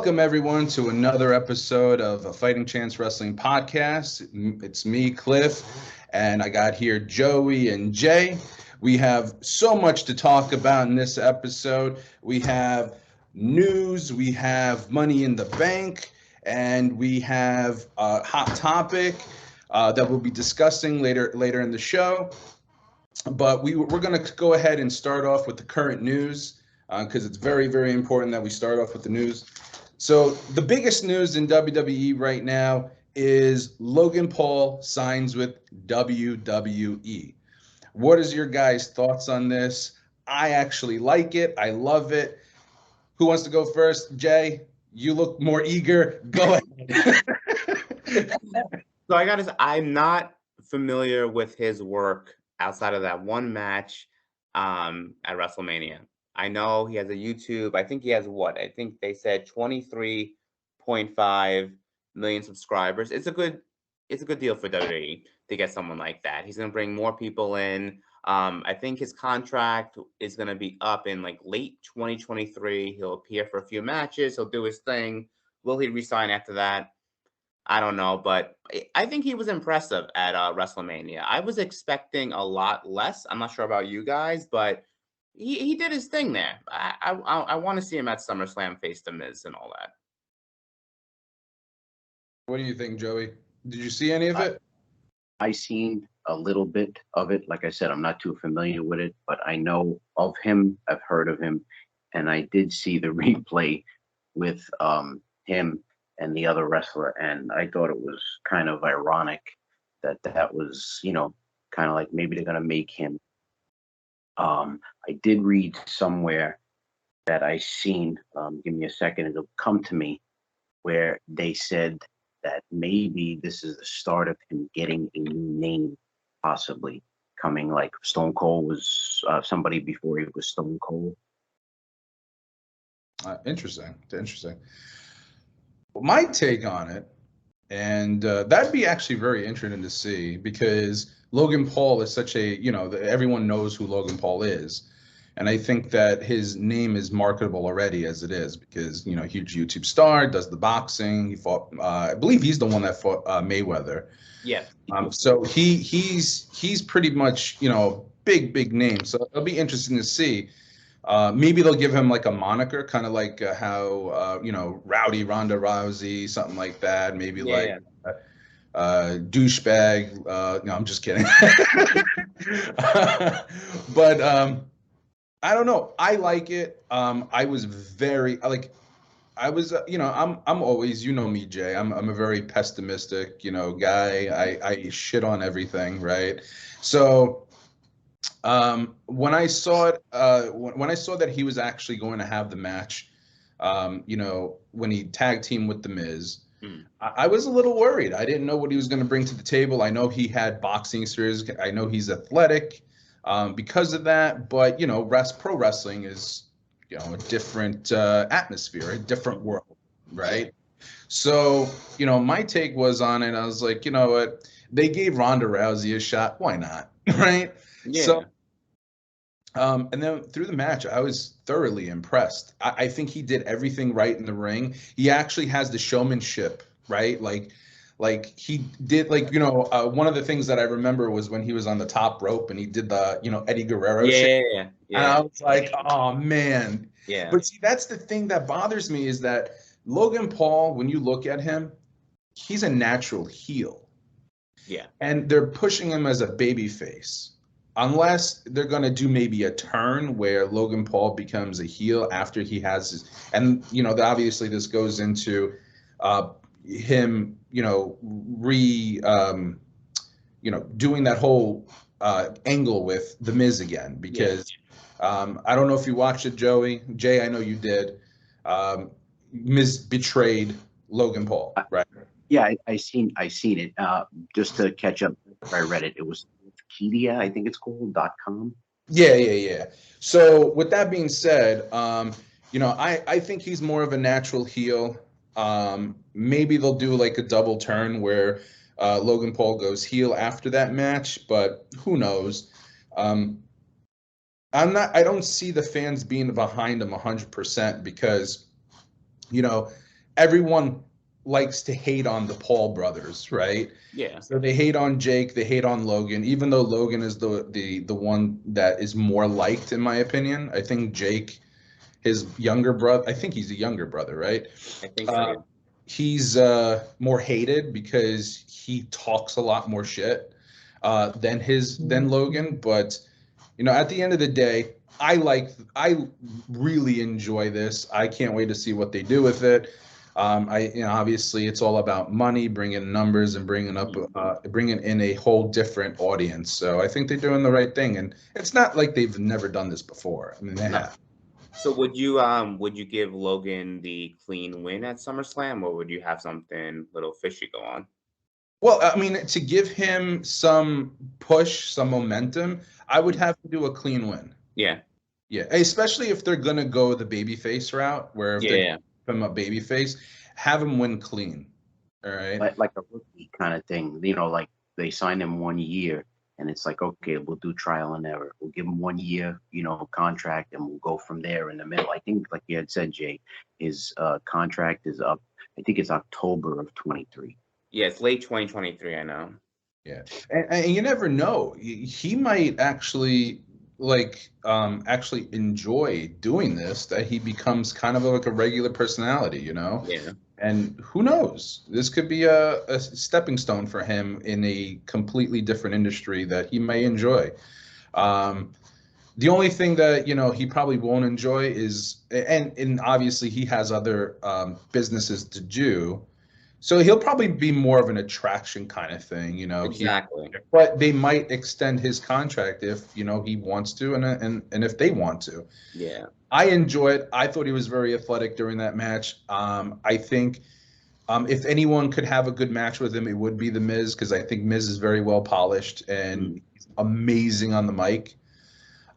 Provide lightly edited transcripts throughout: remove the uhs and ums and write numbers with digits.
Welcome, everyone, to another episode of a Fighting Chance Wrestling podcast. It's me, Cliff, and I got here Joey and Jay. We have so much to talk about in this episode. We have news, we have Money in the Bank, and we have a hot topic that we'll be discussing later in the show. But we're going to go ahead and start off with the current news because it's very, very important that we start off with the news. So the biggest news in WWE right now is Logan Paul signs with WWE. What is your guys' thoughts on this? I actually like it. I love it. Who wants to go first? Jay, you look more eager. Go ahead. So I gotta say, I'm not familiar with his work outside of that one match at WrestleMania. I know he has a YouTube. I think he has what? I think they said 23.5 million subscribers. It's a good deal for WWE to get someone like that. He's gonna bring more people in. I think his contract is gonna be up in like late 2023. He'll appear for a few matches. He'll do his thing. Will he resign after that? I don't know, but I think he was impressive at WrestleMania. I was expecting a lot less. I'm not sure about you guys, but he did his thing there. I want to see him at SummerSlam face the Miz and all that. What do you think, Joey? Did you see any of it? I seen a little bit of it. Like I said, I'm not too familiar with it, but I know of him. I've heard of him, and I did see the replay with him and the other wrestler, and I thought it was kind of ironic that was, kind of like maybe they're gonna make him. I did read somewhere that I seen. Give me a second; it'll come to me, where they said that maybe this is the start of him getting a new name, possibly coming. Like Stone Cold was somebody before he was Stone Cold. Interesting. My take on it, and that'd be actually very interesting to see because Logan Paul is such a, everyone knows who Logan Paul is. And I think that his name is marketable already as it is because, huge YouTube star, does the boxing. He fought, I believe he's the one that fought Mayweather. Yeah. So he's pretty much, big name. So it'll be interesting to see. Maybe they'll give him like a moniker, kind of like how Rowdy Ronda Rousey, something like that. Maybe douchebag. No, I'm just kidding. But I don't know. I like it. I was very I'm always, me, Jay. I'm a very pessimistic, guy. I shit on everything, right? So. When I saw it, when I saw that he was actually going to have the match, when he tag teamed with the Miz, I was a little worried. I didn't know what he was going to bring to the table. I know he had boxing experience. I know he's athletic because of that. But pro wrestling is a different atmosphere, a different world, right? So my take was on it. I was like, you know what? They gave Ronda Rousey a shot. Why not? Right? Yeah. So, and then through the match, I was thoroughly impressed. I think he did everything right in the ring. He actually has the showmanship, right? Like he did, one of the things that I remember was when he was on the top rope and he did the, Eddie Guerrero shit. Yeah. And I was like, oh man. Yeah. But see, that's the thing that bothers me is that Logan Paul, when you look at him, he's a natural heel. Yeah. And they're pushing him as a baby face. Unless they're going to do maybe a turn where Logan Paul becomes a heel after he has his, and obviously this goes into him, doing that whole angle with the Miz again because I don't know if you watched it, Jay, I know you did. Miz betrayed Logan Paul, right? Yeah, I seen it. Just to catch up, I read it. It was Wikipedia, I think it's called .com. Yeah. So with that being said, I think he's more of a natural heel. Maybe they'll do like a double turn where Logan Paul goes heel after that match, but who knows? I don't see the fans being behind him 100% because, everyone likes to hate on the Paul brothers, right? Yeah. So they hate on Jake, they hate on Logan, even though Logan is the one that is more liked in my opinion. I think Jake, his younger brother, I think he's a younger brother, right? I think so. Yeah. He's more hated because he talks a lot more shit than Logan. But at the end of the day, I really enjoy this. I can't wait to see what they do with it. Obviously it's all about money, bringing numbers and bringing in a whole different audience. So I think they're doing the right thing, and it's not like they've never done this before. I mean, they have. So would you give Logan the clean win at SummerSlam, or would you have something little fishy go on? Well, I mean, to give him some push, some momentum, I would have to do a clean win. Yeah. Yeah, especially if they're gonna go the babyface route, where if they Yeah. give him a babyface, have him win clean. All right. Like a rookie kind of thing. Like they signed him 1 year, and it's like, okay, we'll do trial and error. We'll give him 1 year, contract, and we'll go from there in the middle. I think, like you had said, Jay, his contract is up. I think it's October of 23. Yeah, it's late 2023. I know. Yeah, and you never know. He might actually actually enjoy doing this. That he becomes kind of like a regular personality, Yeah. And who knows? This could be a stepping stone for him in a completely different industry that he may enjoy. The only thing that he probably won't enjoy is, and obviously he has other businesses to do, so he'll probably be more of an attraction kind of thing, Exactly. But they might extend his contract if he wants to, and if they want to. Yeah. I enjoyed. I thought he was very athletic during that match. I think if anyone could have a good match with him, it would be The Miz, because I think Miz is very well polished and he's amazing on the mic.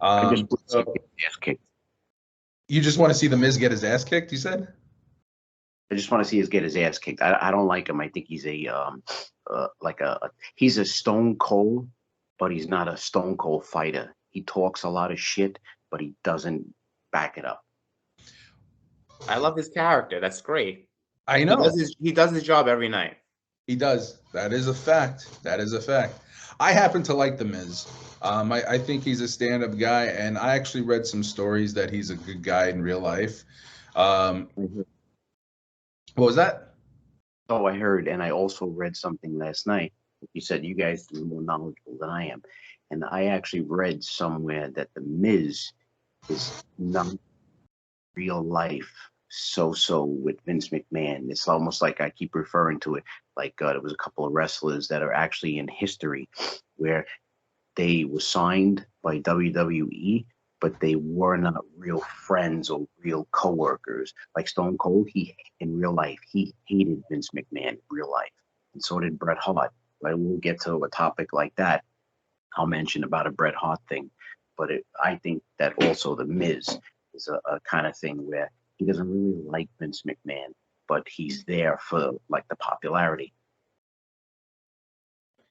I just want to see him get his ass kicked. You just want to see The Miz get his ass kicked, you said? I just want to see him get his ass kicked. I don't like him. I think he's he's a stone cold, but he's not a stone cold fighter. He talks a lot of shit, but he doesn't back it up. I love his character. That's great. I know. He does his job every night. He does. That is a fact. That is a fact. I happen to like The Miz. I think he's a stand-up guy, and I actually read some stories that he's a good guy in real life. What was that? Oh, I heard, and I also read something last night. You said you guys are more knowledgeable than I am, and I actually read somewhere that The Miz is not real life so with Vince McMahon. It's almost like I keep referring to it like there was a couple of wrestlers that are actually in history where they were signed by WWE, but they were not real friends or real coworkers. Like Stone Cold, in real life, he hated Vince McMahon in real life, and so did Bret Hart. But we'll get to a topic like that. I'll mention about a Bret Hart thing, but I think that also The Miz is a kind of thing where he doesn't really like Vince McMahon, but he's there for like the popularity.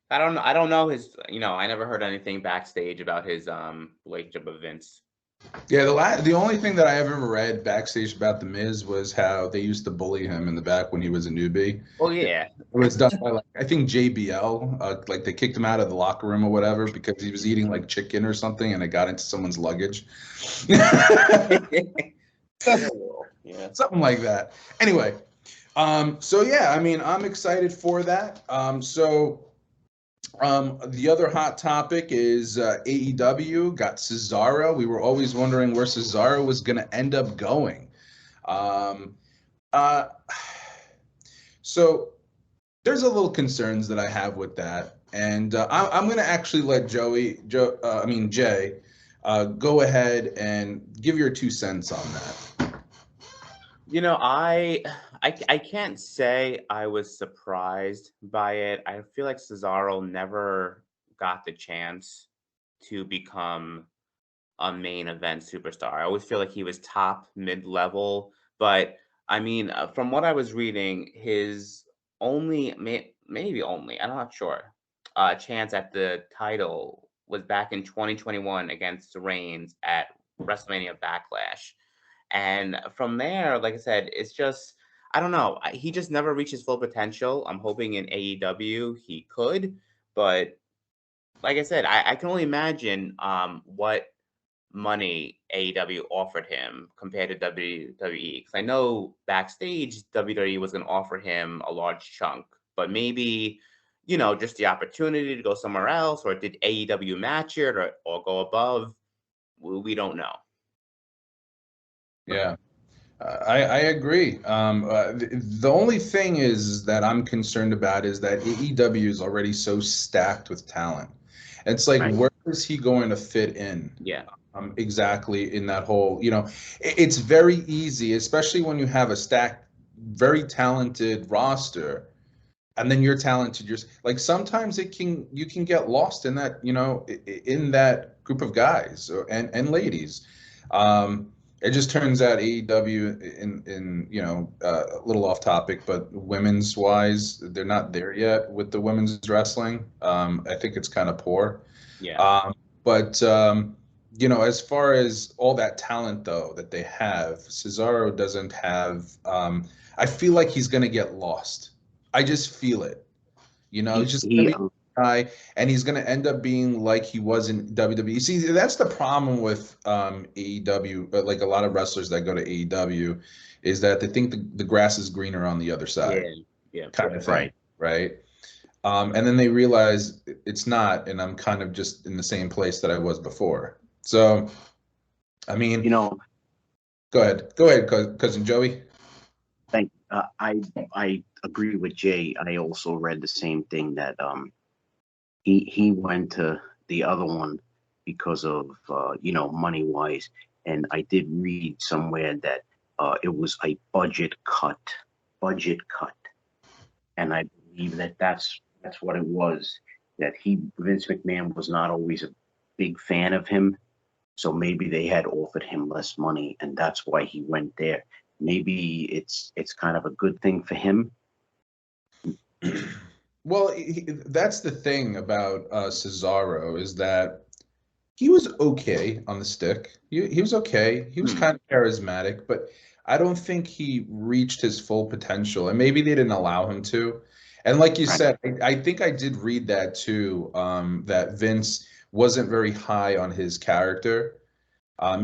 I don't know his. I never heard anything backstage about his relationship with Vince. Yeah, the only thing that I ever read backstage about The Miz was how they used to bully him in the back when he was a newbie. Oh yeah. It was done by I think JBL. Like they kicked him out of the locker room or whatever because he was eating like chicken or something, and it got into someone's luggage. Yeah. Something like that. Anyway, so yeah, I mean, I'm excited for that. The other hot topic is AEW got Cesaro. We were always wondering where Cesaro was going to end up going. So there's a little concerns that I have with that, and I'm going to actually let Jay, go ahead and give your 2 cents on that. I can't say I was surprised by it. I feel like Cesaro never got the chance to become a main event superstar. I always feel like he was top mid-level, but I mean, from what I was reading, his maybe only, I'm not sure, chance at the title was back in 2021 against Reigns at WrestleMania Backlash. And from there, like I said, it's just I don't know. He just never reached his full potential. I'm hoping in AEW he could, but like I said, I can only imagine what money AEW offered him compared to WWE. Because I know backstage WWE was going to offer him a large chunk, but maybe just the opportunity to go somewhere else, or did AEW match it or go above? We don't know. Yeah. I agree. The only thing is that I'm concerned about is that AEW is already so stacked with talent. It's like, Right. where is he going to fit in? Yeah. Exactly in that whole, it's very easy, especially when you have a stacked, very talented roster, and then you're talented. You're like, sometimes you can get lost in that, in that group of guys and ladies. It just turns out AEW a little off topic, but women's wise, they're not there yet with the women's wrestling. I think it's kind of poor. Yeah. But as far as all that talent though that they have, Cesaro doesn't have. I feel like he's gonna get lost. I just feel it. He's just gonna be a guy, and he's gonna end up being like he was in WWE. See, that's the problem with AEW. Like a lot of wrestlers that go to AEW, is that they think the grass is greener on the other side. Yeah. Kind of thing, right? And then they realize it's not, and I'm kind of just in the same place that I was before. So, I mean, go ahead, cousin Joey. I agree with Jay. I also read the same thing that he went to the other one because of money wise, and I did read somewhere that it was a budget cut, and I believe that that's what it was. That Vince McMahon was not always a big fan of him, so maybe they had offered him less money, and that's why he went there. Maybe it's kind of a good thing for him. Well, that's the thing about Cesaro, is that he was okay on the stick. He was okay. He was kind of charismatic, but I don't think he reached his full potential, and maybe they didn't allow him to. And like you said, I think I did read that too, that Vince wasn't very high on his character.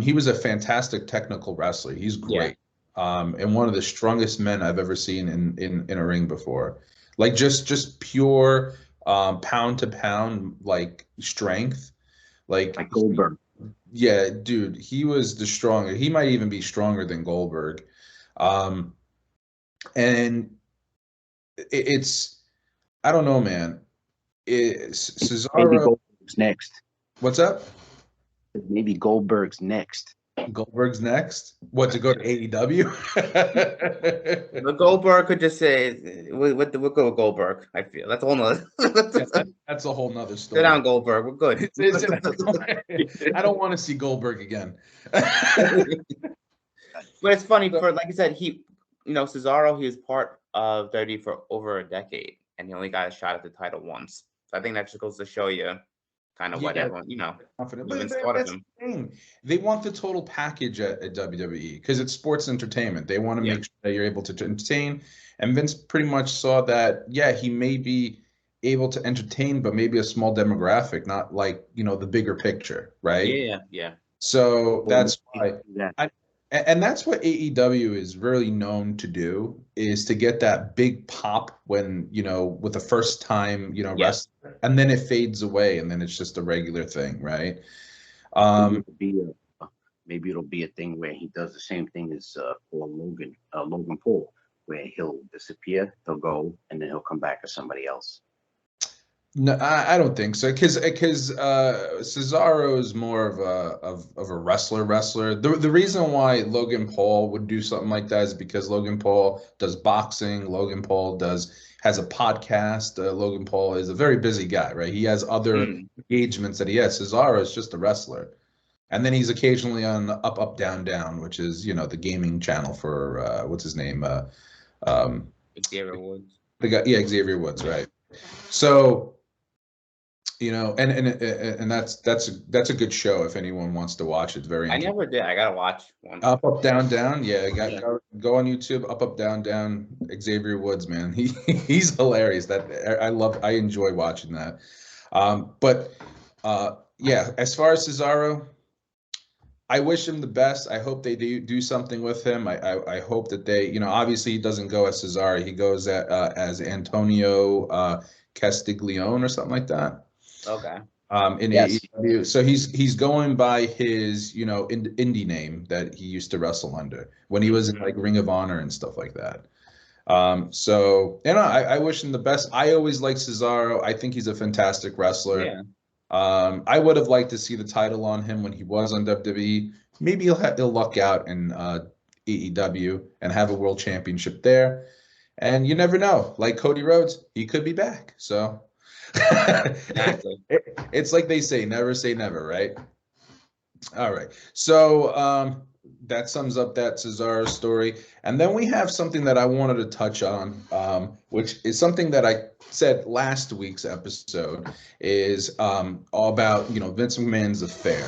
He was a fantastic technical wrestler. He's great. And one of the strongest men I've ever seen in a ring before. Like just pure pound to pound like strength. Like Goldberg. Yeah, dude, he was the stronger. He might even be stronger than Goldberg. And it's I don't know, man. Cesaro. Maybe Goldberg's next. What's up? Maybe Goldberg's next. Goldberg's next? What, to go to AEW? But Goldberg could just say, we'll go with Goldberg, I feel. That's a whole nother. That's a whole nother story. Sit down, Goldberg. We're good. I don't want to see Goldberg again. But it's funny, like I said, Cesaro, he was part of WWE for over a decade, and he only got a shot at the title once. So I think that just goes to show you kind of what everyone, confident. But That's the thing. They want the total package at WWE because it's sports entertainment. They want to make sure that you're able to entertain. And Vince pretty much saw that, he may be able to entertain, but maybe a small demographic, not like, the bigger picture, right? Yeah. So that's why. And that's what AEW is really known to do, is to get that big pop when, with the first time, wrestler, and then it fades away, and then it's just a regular thing, right? Maybe it'll be a thing where he does the same thing as Logan Paul, where he'll disappear, he'll go, and then he'll come back as somebody else. No, I don't think so, because Cesaro is more of a wrestler. The reason why Logan Paul would do something like that is because Logan Paul does boxing. Logan Paul has a podcast. Logan Paul is a very busy guy, right? He has other engagements that he has. Cesaro is just a wrestler, and then he's occasionally on Up Up Down Down, which is the gaming channel for what's his name? Xavier Woods. The guy, Xavier Woods, right? So You know, and that's a good show if anyone wants to watch it. It's very I interesting. never did. I gotta watch one. Up, up, down, down. Yeah, Yeah. go on YouTube. Up, up, down, down. Xavier Woods, man, he's hilarious. I enjoy watching that. But yeah, as far as Cesaro, I wish him the best. I hope they do something with him. I hope that they, you know, obviously he doesn't go as Cesaro. He goes as Antonio Castiglione or something like that. Okay. In Yes. AEW. So he's going by his, you know, indie name that he used to wrestle under when he was in like Ring of Honor and stuff like that. So you know, I wish him the best. I always liked Cesaro. I think he's a fantastic wrestler. Yeah. I would have liked to see the title on him when he was on WWE. Maybe he'll luck out in AEW and have a world championship there. And you never know. Like Cody Rhodes, he could be back. So Exactly. it's like they say never, right? All right. So that sums up that Cesaro story. And then we have something that I wanted to touch on, which is something that I said last week's episode, is all about, you know, Vince McMahon's affair.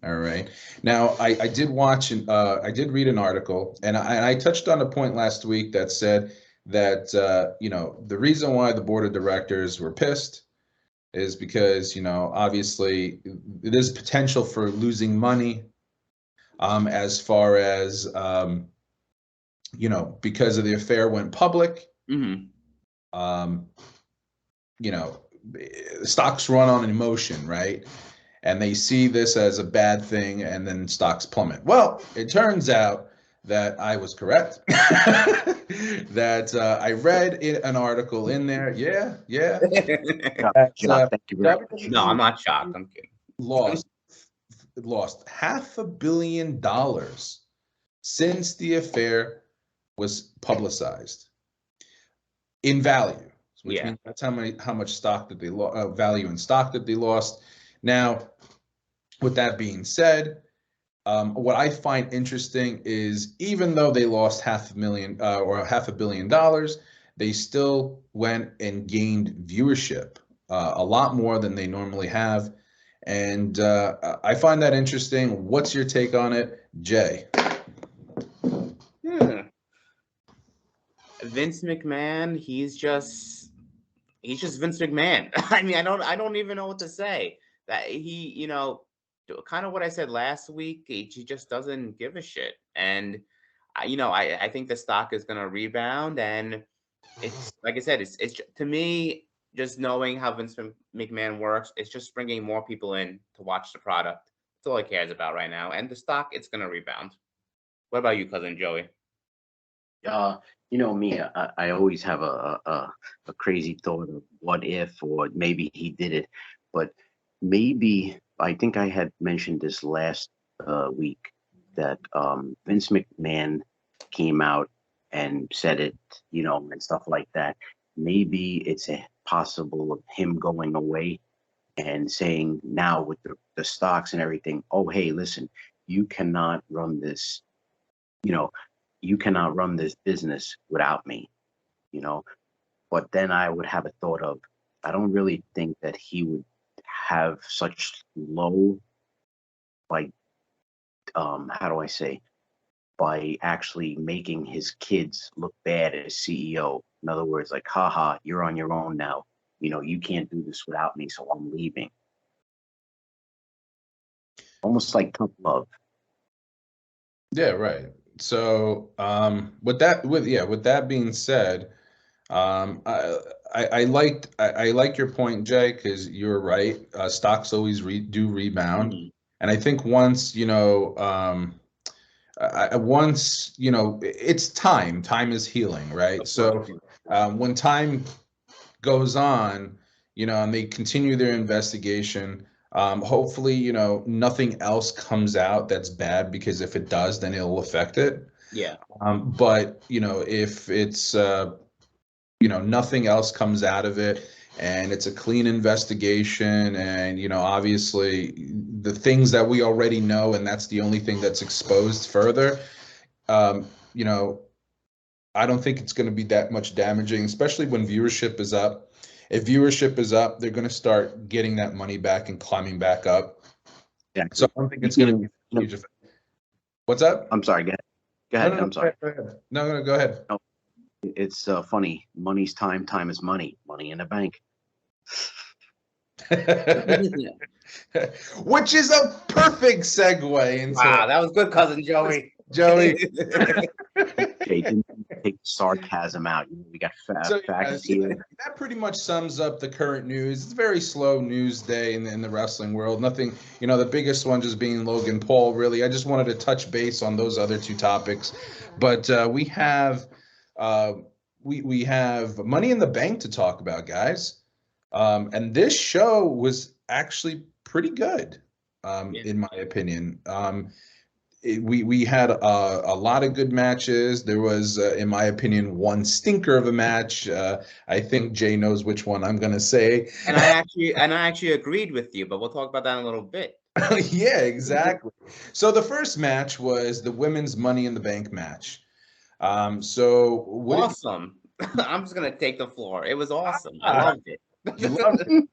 All right. Now, I did watch, I did read an article, and I touched on a point last week that said that, you know, the reason why the board of directors were pissed is because, you know, obviously there's potential for losing money as far as, you know, because of the affair went public. Mm-hmm. You know, stocks run on emotion, right? And they see this as a bad thing, and then stocks plummet. Well, it turns out that I was correct. That I read an article in there. Yeah. Shocked. Thank you very much. No, I'm not shocked. I'm kidding. Lost $500 million since the affair was publicized in value, which means that's how much stock that they value in stock that they lost. Now, with that being said, what I find interesting is even though they lost $500,000 or $500 million, they still went and gained viewership, a lot more than they normally have. And I find that interesting. What's your take on it, Jay? Vince McMahon, he's just Vince McMahon. I mean, I don't even know what to say. That he, you know, kind of what I said last week. He just doesn't give a shit. And you know, I think the stock is gonna rebound. And it's like I said, it's to me, just knowing how Vince McMahon works, it's just bringing more people in to watch the product. That's all he cares about right now. And the stock, it's gonna rebound. What about you, cousin Joey? You know me, I always have a crazy thought of what if, or maybe he did it, but maybe I think I had mentioned this last week that Vince McMahon came out and said it, you know, and stuff like that. Maybe it's a possible of him going away and saying now with the stocks and everything, oh, hey, listen, you cannot run this, you know, you cannot run this business without me, you know. But then I would have a thought of, I don't really think that he would have such low, like, how do I say, by actually making his kids look bad as CEO. In other words, like, haha, you're on your own now. You know, you can't do this without me, so I'm leaving. Almost like tough love. Yeah, right. So with that being said, I like your point, Jay, because you're right. Stocks always do rebound, and I think once you know, once you know, it's time. Time is healing, right? So when time goes on, you know, and they continue their investigation. Hopefully, you know, nothing else comes out that's bad, because if it does, then it'll affect it. Yeah. But you know, if it's you know, nothing else comes out of it, and it's a clean investigation, and you know, obviously the things that we already know, and that's the only thing that's exposed further. You know, I don't think it's going to be that much damaging, especially when viewership is up. If viewership is up, they're going to start getting that money back and climbing back up. Exactly. So I don't think it's going to be a huge effect. What's up? I'm sorry. Go ahead. Go ahead. No, I'm sorry. Go ahead. No, go ahead. No, it's funny. Money's time. Time is money. Money in the bank. Which is a perfect segue into Wow, that was good, cousin Joey. Joey. Jay, didn't take sarcasm out. We got facts here. That pretty much sums up the current news. It's a very slow news day in the wrestling world. Nothing, the biggest one just being Logan Paul, really. I just wanted to touch base on those other two topics. But we have we have Money in the Bank to talk about, guys. And this show was actually pretty good, in my opinion. We had a lot of good matches. There was, in my opinion, one stinker of a match. I think Jay knows which one I'm going to say. And I actually agreed with you, but we'll talk about that in a little bit. Yeah, exactly. So the first match was the women's Money in the Bank match. Awesome. I'm just going to take the floor. It was awesome. I loved it. You loved it?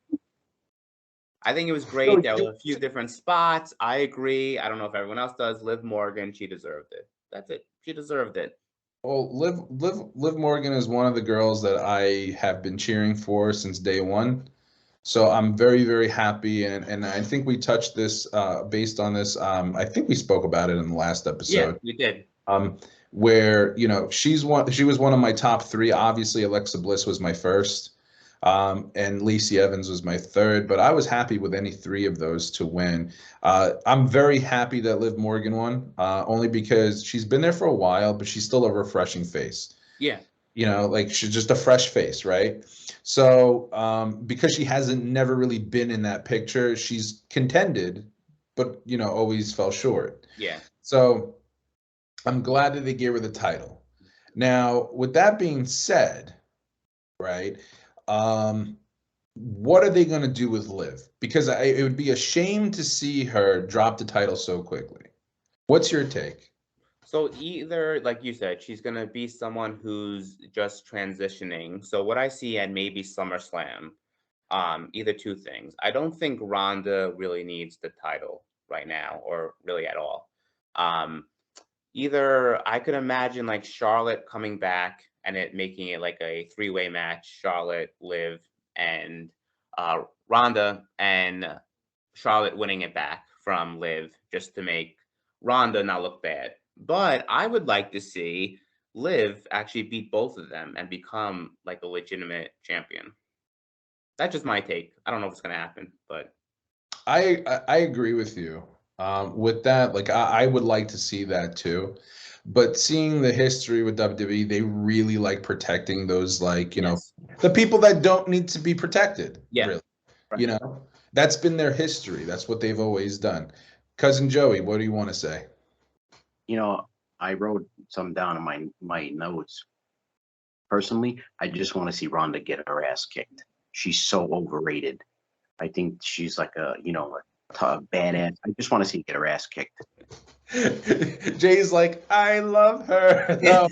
I think it was great. There were a few different spots. I agree. I don't know if everyone else does. Liv Morgan, she deserved it. That's it. She deserved it. Well, Liv Morgan is one of the girls that I have been cheering for since day one. So I'm very, very happy. And I think we touched this based on this. I think we spoke about it in the last episode. Yeah, we did. Where, she was one of my top three. Obviously, Alexa Bliss was my first. And Lacey Evans was my third, but I was happy with any three of those to win. I'm very happy that Liv Morgan won, only because she's been there for a while, but she's still a refreshing face. Yeah. She's just a fresh face, right? So because she hasn't never really been in that picture, she's contended, but, always fell short. Yeah. So I'm glad that they gave her the title. Now, with that being said, right, what are they going to do with Liv? Because it would be a shame to see her drop the title so quickly. What's your take? So either, like you said, she's going to be someone who's just transitioning. So what I see at maybe SummerSlam, either two things. I don't think Ronda really needs the title right now, or really at all. Either I could imagine like Charlotte coming back and making it like a three-way match, Charlotte, Liv, and Ronda, and Charlotte winning it back from Liv just to make Ronda not look bad. But I would like to see Liv actually beat both of them and become like a legitimate champion. That's just my take. I don't know if it's going to happen, but I agree with you. With that, like I would like to see that too. But seeing the history with WWE, they really like protecting those, like, the people that don't need to be protected. Yeah. Really. Right. That's been their history. That's what they've always done. Cousin Joey, what do you want to say? I wrote some down in my notes. Personally, I just want to see Ronda get her ass kicked. She's so overrated. I think she's like a badass. I just want to see her get her ass kicked. Jay's like, I love her. No.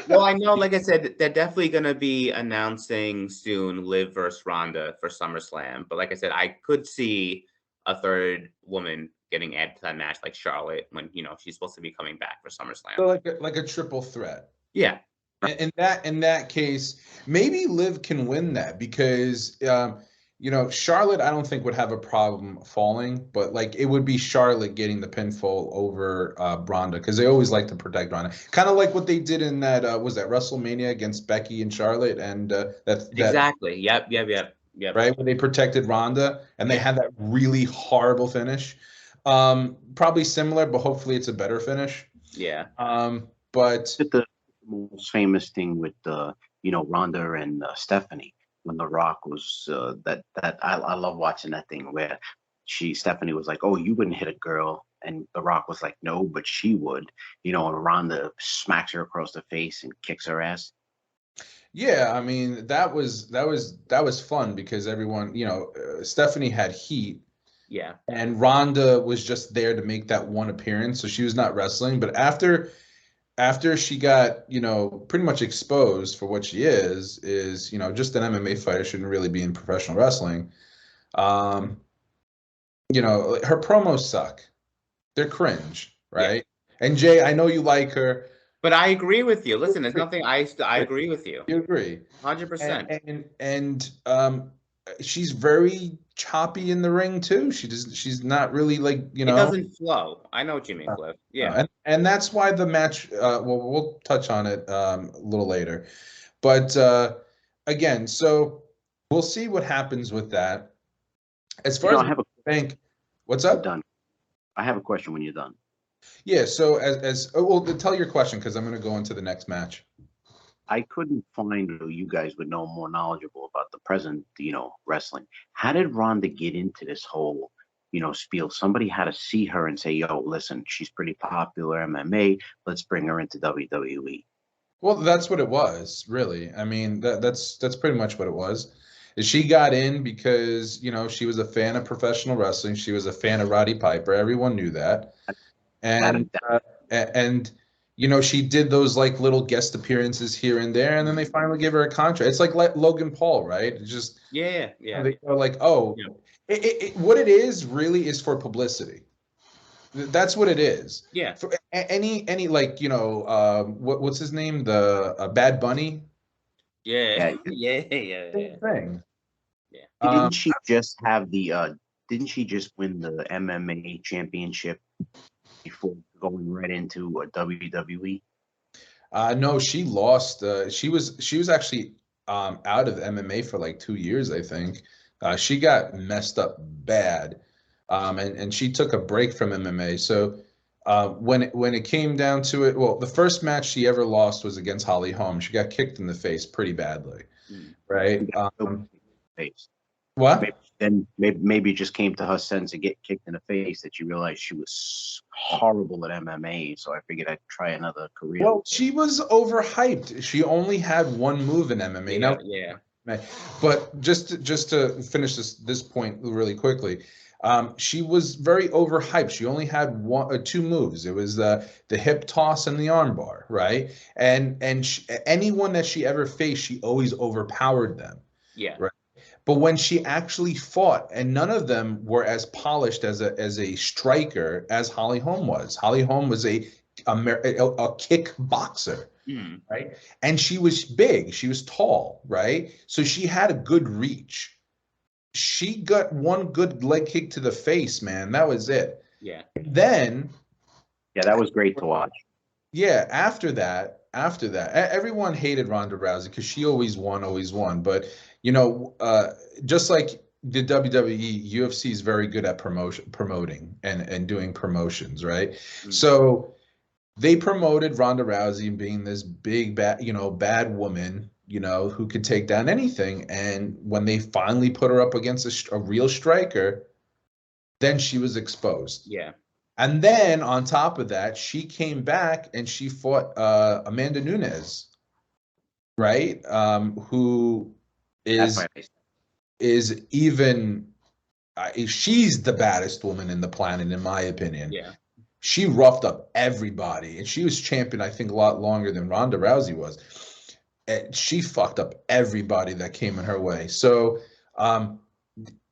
Well, I know, like I said, they're definitely going to be announcing soon Liv versus Ronda for SummerSlam. But like I said, I could see a third woman getting added to that match, like Charlotte, when she's supposed to be coming back for SummerSlam. So like a triple threat. Yeah. In that case, maybe Liv can win that because Charlotte, I don't think would have a problem falling, but like it would be Charlotte getting the pinfall over Ronda because they always like to protect Ronda, kind of like what they did in that was that WrestleMania against Becky and Charlotte, and that Exactly. Yep. Right, when they protected Ronda and they had that really horrible finish. Probably similar, but hopefully it's a better finish. Yeah. But the most famous thing with Ronda and Stephanie, when The Rock was that I love watching that thing where Stephanie was like, "Oh, you wouldn't hit a girl," and The Rock was like, "No, but she would," and Ronda smacks her across the face and kicks her ass. Yeah, I mean that was fun because everyone, Stephanie had heat. Yeah. And Ronda was just there to make that one appearance, so she was not wrestling. But after after she got, pretty much exposed for what she is, just an MMA fighter, shouldn't really be in professional wrestling. Um, her promos suck. They're cringe, Yeah. right? And Jay, I know you like her. But I agree with you. Listen, there's nothing I agree with you. You agree. 100%. And she's very choppy in the ring too. She's not really like, It doesn't flow. I know what you mean, Cliff. Yeah. and that's why the match, well, we'll touch on it a little later. But again, so we'll see what happens with that. As far as I have a bank, what's you're up? done. I have a question when you're done. Yeah, so well, tell your question because I'm going to go into the next match. I couldn't find who you guys would know more knowledgeable about the present, wrestling. How did Ronda get into this whole, spiel? Somebody had to see her and say, yo, listen, she's pretty popular MMA. Let's bring her into WWE. Well, that's what it was, really. I mean, that's pretty much what it was. She got in because, she was a fan of professional wrestling. She was a fan of Roddy Piper. Everyone knew that. And and she did those like little guest appearances here and there, and then they finally gave her a contract. It's like Logan Paul, right? It's just Yeah. they are like, oh, what it is really is for publicity. That's what it is. Yeah. For any like what's his name, the Bad Bunny. Yeah. Same thing. Yeah. Didn't she just have didn't she just win the MMA championship before going right into a WWE? No, she lost. She was actually out of MMA for like 2 years, I think. She got messed up bad, and she took a break from MMA. So when it came down to it, well, the first match she ever lost was against Holly Holm. She got kicked in the face pretty badly, right? Face. What? Maybe it just came to her sense to get kicked in the face that she realized she was horrible at MMA. So I figured I'd try another career. Well, she was overhyped. She only had one move in MMA. Now, but just to finish this point really quickly, she was very overhyped. She only had two moves. It was the hip toss and the armbar, right? And anyone that she ever faced, she always overpowered them. Yeah. Right. But when she actually fought, and none of them were as polished as a striker as Holly Holm was. Holly Holm was a kick boxer, right? And she was big. She was tall, right? So she had a good reach. She got one good leg kick to the face, man. That was it. Yeah. Then. Yeah, that was great to watch. Yeah, after that, everyone hated Ronda Rousey because she always won. But just like the WWE, UFC is very good at promoting and doing promotions, right? So they promoted Ronda Rousey being this big bad woman, who could take down anything. And when they finally put her up against a real striker, then she was exposed. Yeah. And then on top of that, she came back and she fought Amanda Nunes, right? Who is even she's the baddest woman in the planet, in my opinion. Yeah. She roughed up everybody, and she was champion, I think, a lot longer than Ronda Rousey was. And she fucked up everybody that came in her way. So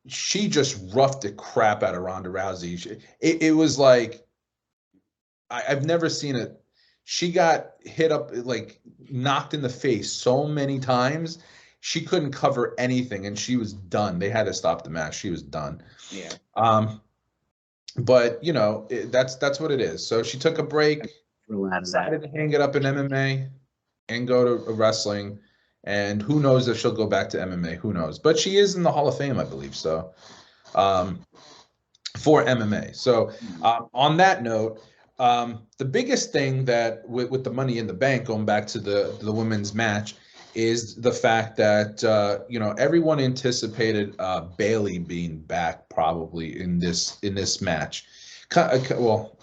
she just roughed the crap out of Ronda Rousey. It was like, I've never seen it. She got hit up, like knocked in the face so many times. She couldn't cover anything, and she was done. They had to stop the match. She was done. Yeah. But that's what it is. So she took a break, decided to hang it up in MMA, and go to wrestling. And who knows if she'll go back to MMA? Who knows? But she is in the Hall of Fame, I believe. So, for MMA. So, on that note, the biggest thing that with the Money in the Bank, going back to the women's match, is the fact that everyone anticipated Bayley being back probably in this match. Well,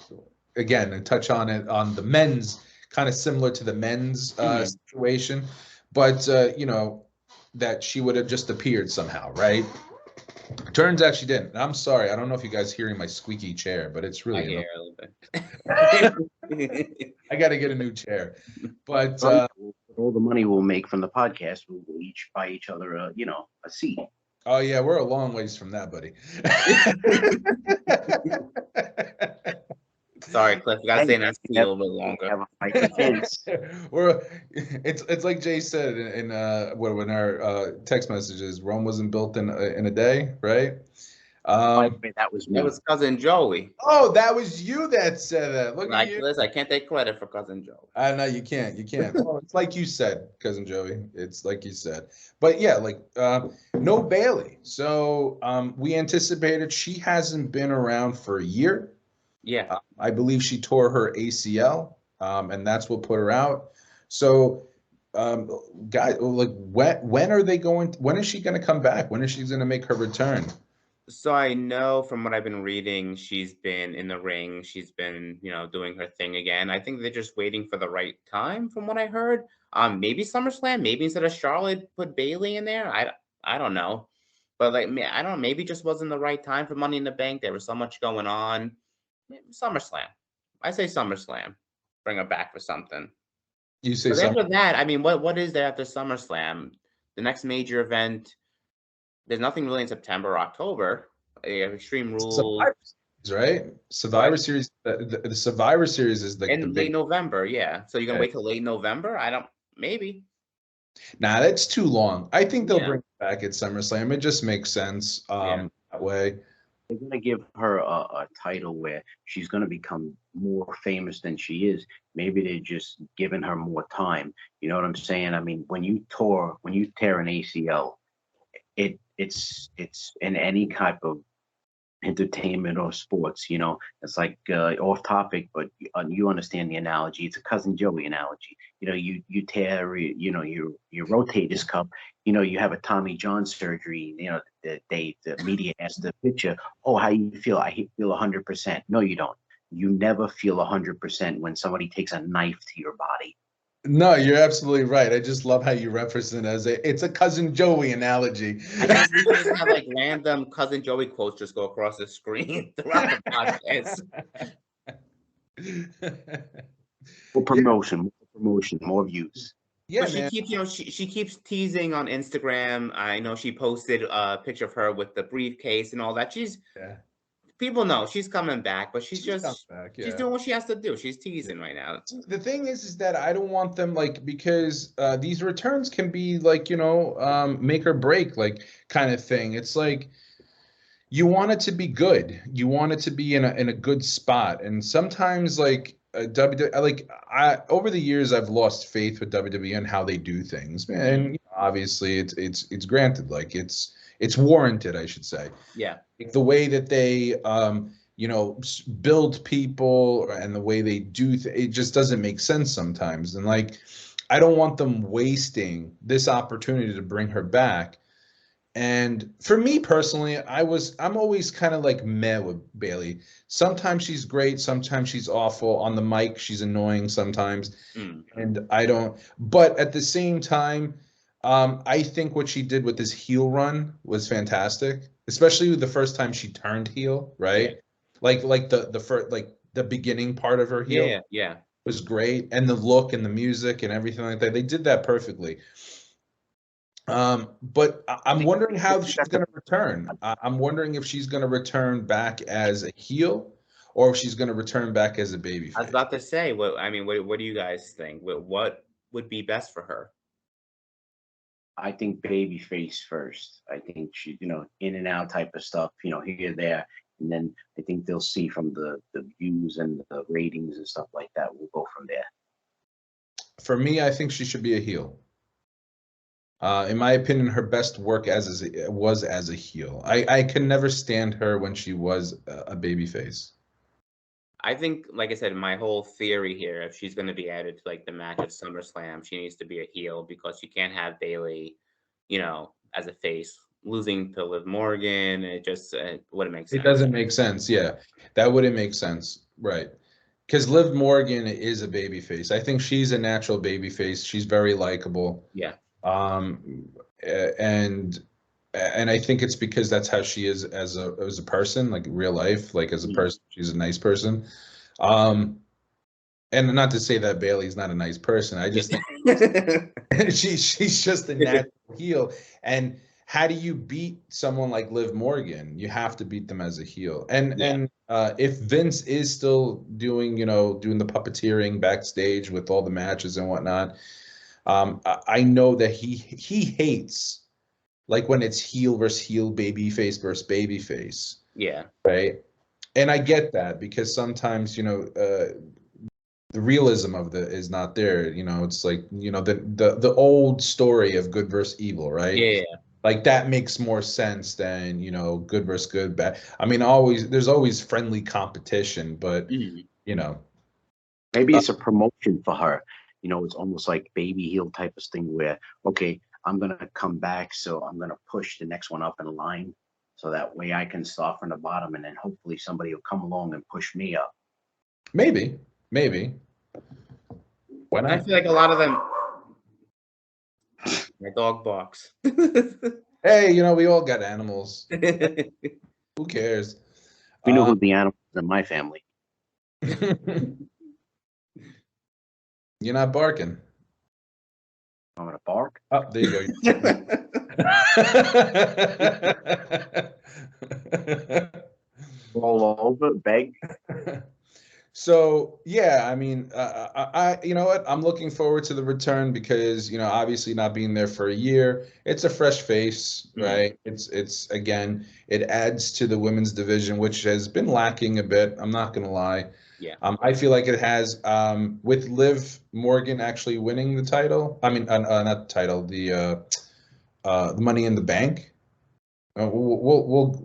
again, to touch on it on the men's, kind of similar to the men's situation, but that she would have just appeared somehow, right? Turns out she didn't. I'm sorry. I don't know if you guys hearing my squeaky chair, but it's really I hear annoying. a little bit. I got to get a new chair. But all the money we'll make from the podcast, we'll each buy each other a seat. oh yeah, we're a long ways from that, buddy. Sorry, Cliff. You gotta stay in that seat a little bit longer. Have a fight for fence. It's like Jay said in when our text messages, Rome wasn't built in a day, right? By the way, that was me. That was cousin Joey. Oh, that was you that said that. Look at you. Listen, I can't take credit for cousin Joey. I know you can't. You can't. Well, it's like you said, cousin Joey. It's like you said. But yeah, like no Bailey. So we anticipated she hasn't been around for a year. Yeah. I believe she tore her ACL, and that's what put her out. So, guys, like when are they going? When is she going to come back? When is she going to make her return? So I know from what I've been reading, she's been in the ring. She's been, doing her thing again. I think they're just waiting for the right time, from what I heard. Maybe SummerSlam. Maybe instead of Charlotte, put Bailey in there. I don't know, but like I don't know. Maybe it just wasn't the right time for Money in the Bank. There was so much going on. SummerSlam. I say SummerSlam. Bring her back for something. You say But something. after that, I mean, what is there after SummerSlam? The next major event. There's nothing really in September or October. Extreme Rules, Survivor Series, right? Survivor Series. The Survivor Series is the in big. late November. Yeah. So you're gonna Okay. wait till late November? Maybe. Nah, that's too long. I think they'll Yeah. bring it back at SummerSlam. It just makes sense Yeah. that way. They're going to give her a title where she's going to become more famous than she is. Maybe they're just giving her more time. You know what I'm saying? I mean, when you tear an ACL, it's in any type of entertainment or sports. It's like off topic, but you understand the analogy. It's a cousin Joey analogy. You tear your rotator's cuff. You have a Tommy John surgery. The media asks the picture, oh, how you feel? I feel 100%. No, you don't. You never feel 100% when somebody takes a knife to your body. No, you're absolutely right. I just love how you reference it as it's a cousin Joey analogy. I think we should just have like random cousin Joey quotes just go across the screen throughout the podcast. More promotion, more views. Yeah, But she man. keeps, she keeps teasing on Instagram. I know she posted a picture of her with the briefcase and all that. Yeah. People know she's coming back, but she's coming just back, she's yeah. doing what she has to do. She's teasing right now. The thing is that I don't want them because these returns can be make or break kind of thing. It's like you want it to be good. You want it to be in a good spot, and sometimes WWE, over the years I've lost faith with WWE and how they do things, and obviously it's granted, it's warranted, I should say. Yeah. The way that they build people and the way they do it just doesn't make sense sometimes. And I don't want them wasting this opportunity to bring her back. And for me personally, I'm always kind of meh with Bailey. Sometimes she's great, sometimes she's awful. On the mic, she's annoying sometimes. And I don't, but at the same time, I think what she did with this heel run was fantastic, especially the first time she turned heel, right? The first, the beginning part of her heel was great, and the look and the music and everything like that. They did that perfectly. But I'm wondering how she's going to return. I'm wondering if she's going to return back as a heel or if she's going to return back as a babyface. I was about to say, what do you guys think? What would be best for her? I think babyface first. I think she, in and out type of stuff, here, there. And then I think they'll see from the views and the ratings and stuff like that. We'll go from there. For me, I think she should be a heel. In my opinion, her best work was as a heel. I can never stand her when she was a babyface. I think, like I said, my whole theory here, if she's going to be added to the match at SummerSlam, she needs to be a heel because you can't have Bailey, as a face losing to Liv Morgan. It just wouldn't make sense. It doesn't make sense. Yeah, that wouldn't make sense, right? Because Liv Morgan is a babyface. I think she's a natural babyface. She's very likable. Yeah. And and I think it's because that's how she is as a person, like real life, like as a person, she's a nice person. And not to say that Bailey's not a nice person. I just think she's just a natural heel. And how do you beat someone like Liv Morgan? You have to beat them as a heel. And if Vince is still doing the puppeteering backstage with all the matches and whatnot, I know that he hates like when it's heel versus heel, babyface versus babyface. Yeah. Right. And I get that because sometimes the realism of is not there. It's like the old story of good versus evil, right? Yeah. Like that makes more sense than good versus good, bad. I mean, there's always friendly competition, but maybe it's a promotion for her. It's almost like baby heel type of thing where, okay, I'm gonna come back, so I'm gonna push the next one up in line, so that way I can start from the bottom, and then hopefully somebody will come along and push me up. Maybe. Why not? I feel like a lot of them. My dog barks. Hey, we all got animals. Who cares? We know who the animals in my family. You're not barking. I'm gonna bark. Oh, there you go. Roll over, beg. So yeah, I mean, I you know what? I'm looking forward to the return because obviously not being there for a year, it's a fresh face, right? It's again, it adds to the women's division, which has been lacking a bit. I'm not gonna lie. Yeah. I feel like it has with Liv Morgan actually winning the title. I mean, not the title, the Money in the Bank. We'll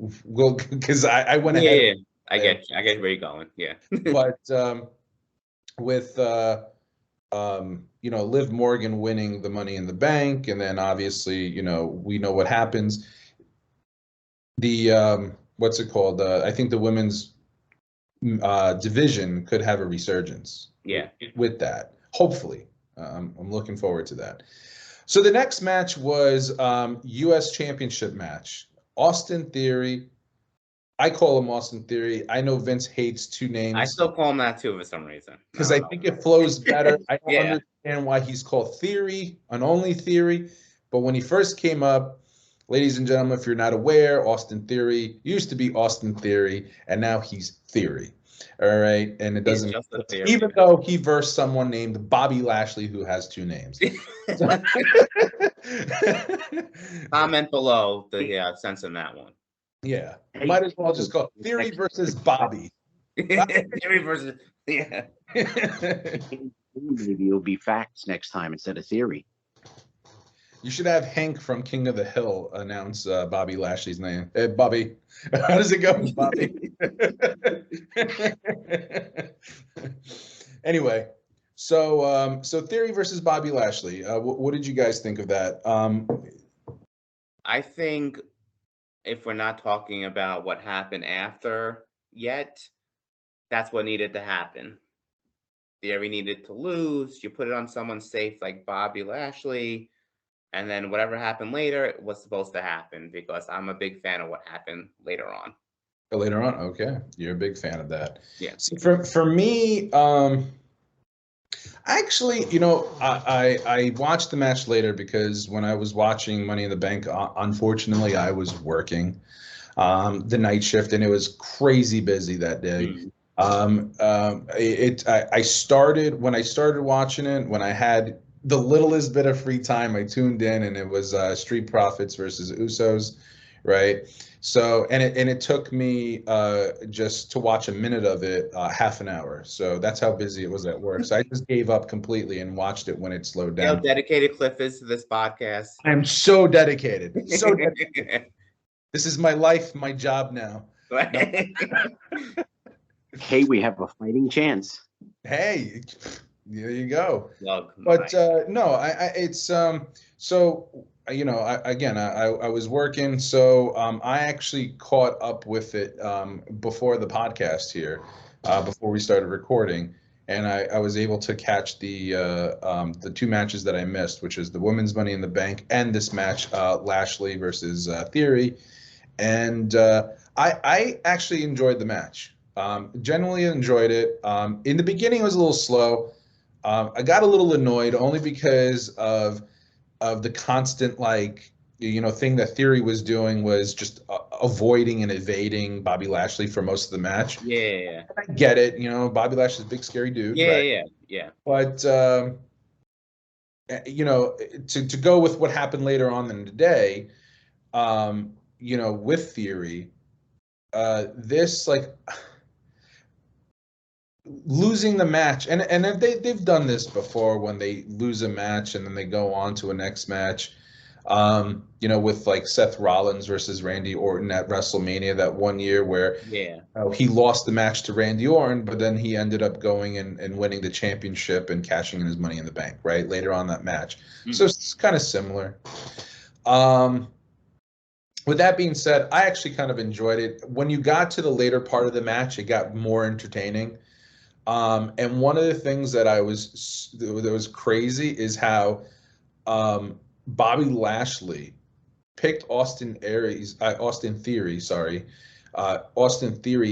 because I went ahead. Yeah. I get where you're going. Yeah. But with Liv Morgan winning the Money in the Bank, and then obviously we know what happens. The what's it called? I think the women's division could have a resurgence. Yeah. With that, hopefully, I'm looking forward to that. So the next match was U.S. Championship match. Austin Theory. I call him Austin Theory. I know Vince hates two names. I still call him that too for some reason. Because I think it flows better. I don't Yeah. understand why he's called Theory, an only Theory. But when he first came up, ladies and gentlemen, if you're not aware, Austin Theory used to be Austin Theory, and now he's Theory. All right. And it doesn't, just a theory. even though he versed someone named Bobby Lashley, who has two names. Comment below the sense in that one. Yeah. Might as well just go Theory versus Bobby. Theory versus, yeah. Maybe it'll be facts next time instead of theory. You should have Hank from King of the Hill announce Bobby Lashley's name. Hey, Bobby. How does it go, Bobby? Anyway, so Theory versus Bobby Lashley. What did you guys think of that? I think if we're not talking about what happened after yet, that's what needed to happen. Theory needed to lose. You put it on someone safe like Bobby Lashley, and then whatever happened later was supposed to happen because I'm a big fan of what happened later on. Later on, okay, you're a big fan of that. Yeah. See, for me, actually, I watched the match later because when I was watching Money in the Bank, unfortunately, I was working the night shift, and it was crazy busy that day. I started watching it when I had the littlest bit of free time. I tuned in, and it was Street Profits versus Usos, right? So, and it took me just to watch a minute of it, half an hour. So that's how busy it was at work. So I just gave up completely and watched it when it slowed down. How dedicated Cliff is to this podcast. I'm so dedicated. So dedicated. This is my life, my job now. Hey, we have a fighting chance. Hey, there you go. But no, it's so I was working, so I actually caught up with it before the podcast here, before we started recording, and I was able to catch the two matches that I missed, which is the women's Money in the Bank and this match, Lashley versus Theory. And I actually enjoyed the match. Genuinely enjoyed it. In the beginning, it was a little slow. I got a little annoyed only because of the constant thing that Theory was doing was just avoiding and evading Bobby Lashley for most of the match. Yeah. I get it, Bobby Lashley's a big scary dude, right? Yeah. But to go with what happened later on in the day, with Theory, this losing the match, and they've done this before when they lose a match and then they go on to a next match. With like Seth Rollins versus Randy Orton at WrestleMania that one year where he lost the match to Randy Orton, but then he ended up going and winning the championship and cashing in his Money in the Bank, right? Later on that match. So it's kind of similar. With that being said, I actually kind of enjoyed it. When you got to the later part of the match, it got more entertaining. And one of the things that was crazy is how Bobby Lashley picked Austin Theory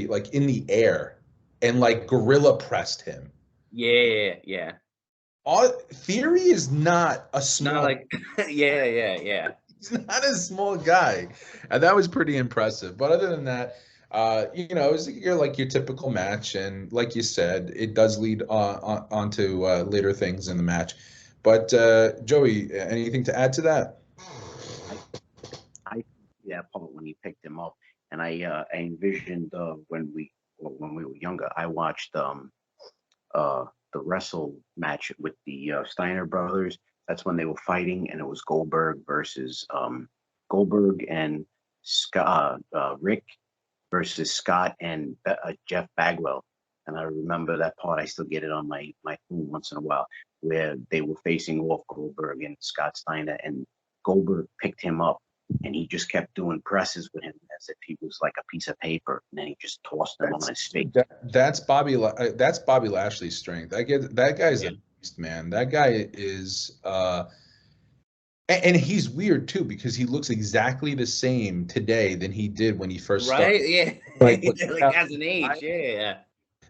like in the air and like gorilla pressed him. Yeah. Theory is not a small. Yeah. He's not a small guy, and that was pretty impressive. But other than that, it was your typical match, and like you said, it does lead onto later things in the match. But Joey, anything to add to that? That part when he picked him up, and I envisioned when we were younger, I watched the wrestle match with the Steiner brothers. That's when they were fighting, and it was Goldberg versus Goldberg and Scott, Rick versus Scott and Jeff Bagwell. And I remember that part. I still get it on my phone once in a while, where they were facing off, Goldberg and Scott Steiner, and Goldberg picked him up, and he just kept doing presses with him as if he was like a piece of paper, and then he just tossed him on his face. That's Bobby Lashley's strength. I get that guy's a beast, man. That guy is and he's weird too because he looks exactly the same today than he did when he first started. Yeah. Like as an age, yeah.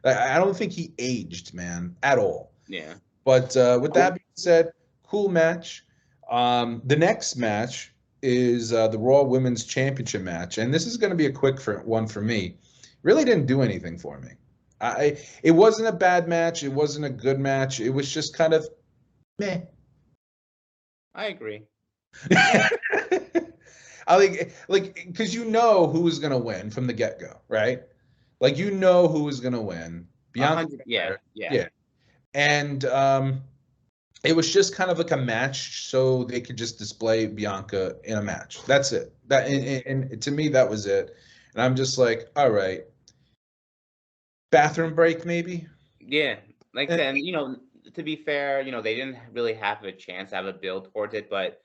I don't think he aged, man, at all. Yeah. But with that being said, cool match. The next match is the Raw Women's Championship match, and this is going to be a quick one for me. Really didn't do anything for me. It wasn't a bad match. It wasn't a good match. It was just kind of meh. I agree. I because who was going to win from the get-go, right? Like who was going to win. Bianca. Yeah. And it was just kind of like a match so they could just display Bianca in a match. That's it. And to me, that was it. And I'm just like, all right. Bathroom break, maybe? Yeah. Then, to be fair, they didn't really have a chance to have a build towards it. But,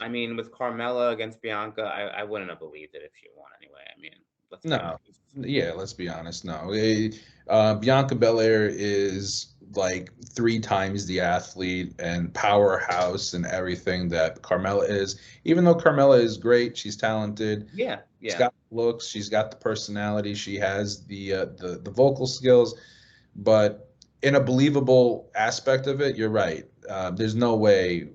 I mean, with Carmella against Bianca, I wouldn't have believed it if she won anyway. I mean, let's be honest. No. Bianca Belair is like 3 times the athlete and powerhouse and everything that Carmella is. Even though Carmella is great, she's talented. Yeah. She's got looks, she's got the personality, she has the vocal skills, but in a believable aspect of it, you're right. There's no way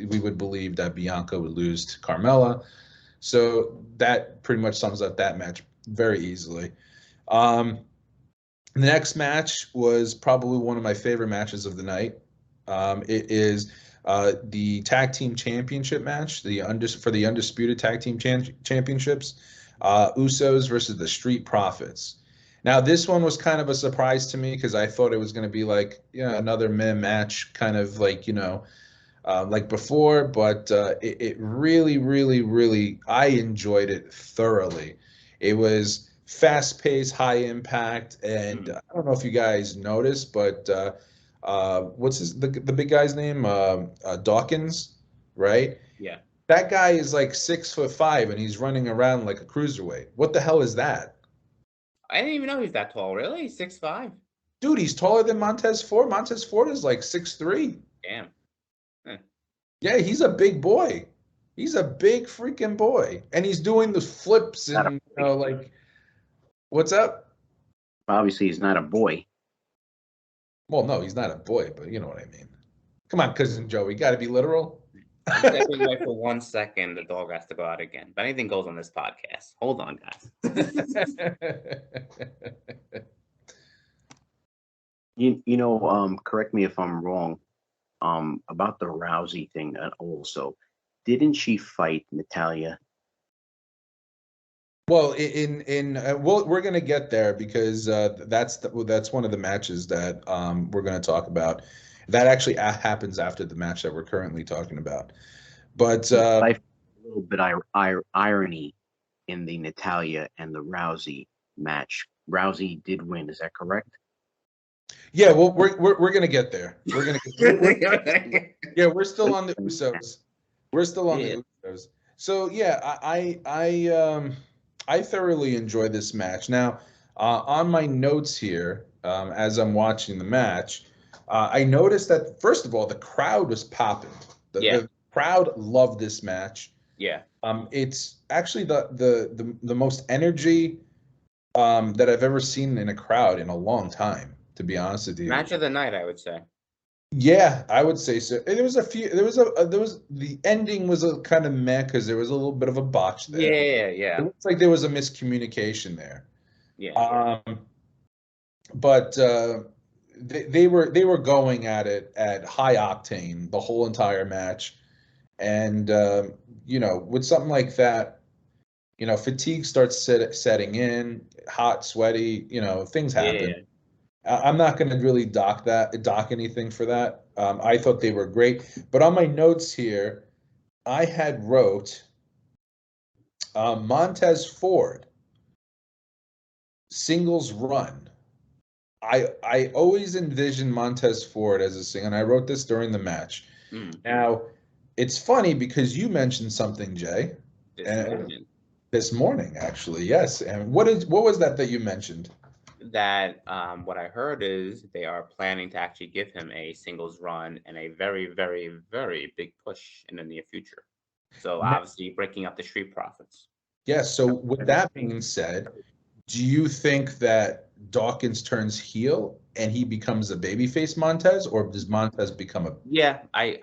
we would believe that Bianca would lose to Carmella. So that pretty much sums up that match very easily. The next match was probably one of my favorite matches of the night. It is the tag team championship match, for the undisputed tag team championships, Usos versus the Street Profits. Now, this one was kind of a surprise to me because I thought it was going to be like another meh match, kind of like like before, but it really, really, really, I enjoyed it thoroughly. It was fast-paced, high impact, and I don't know if you guys noticed, but what's the big guy's name? Dawkins, right? Yeah. That guy is like 6'5" and he's running around like a cruiserweight. What the hell is that? I didn't even know he's that tall. Really? 6'5"? Dude, he's taller than Montez Ford. Montez Ford is like 6'3". Damn. Yeah, he's a big boy. He's a big freaking boy. And he's doing the flips Not a and, boy. like, what's up? Obviously, he's not a boy. Well, no, he's not a boy, but you know what I mean. Come on, cousin Joe, we got to be literal. I'm stepping away for 1 second. The dog has to go out again. If anything goes on this podcast, hold on, guys. Correct me if I'm wrong. About the Rousey thing, also, didn't she fight Natalia? Well, we're gonna get there because that's one of the matches that we're gonna talk about. That actually happens after the match that we're currently talking about. But I feel a little bit irony in the Natalia and the Rousey match. Rousey did win. Is that correct? yeah, well, we're gonna get there. We're gonna yeah, we're still on the Usos. We're still on the Usos. So yeah, I thoroughly enjoy this match. Now, on my notes here, as I'm watching the match, I noticed that first of all, the crowd was popping. The crowd loved this match. Yeah. It's actually the most energy that I've ever seen in a crowd in a long time, to be honest with you. Match of the night, I would say. Yeah, I would say so. There was the ending was a kind of meh because there was a little bit of a botch there. Yeah. It looks like there was a miscommunication there. Yeah. But they were going at it at high octane the whole entire match, and with something like that, fatigue starts setting in, hot, sweaty, things happen. Yeah. I'm not going to really dock anything for that. I thought they were great, but on my notes here, I had wrote Montez Ford singles run. I always envisioned Montez Ford as a singer, and I wrote this during the match. Now, it's funny because you mentioned something, Jay. This morning, actually, yes. And what was that you mentioned? That what I heard is they are planning to actually give him a singles run and a very, very, very big push in the near future. So obviously breaking up the Street Profits. Yes. So with that being said, do you think that Dawkins turns heel and he becomes a babyface Montez, or does Montez become a? Yeah, I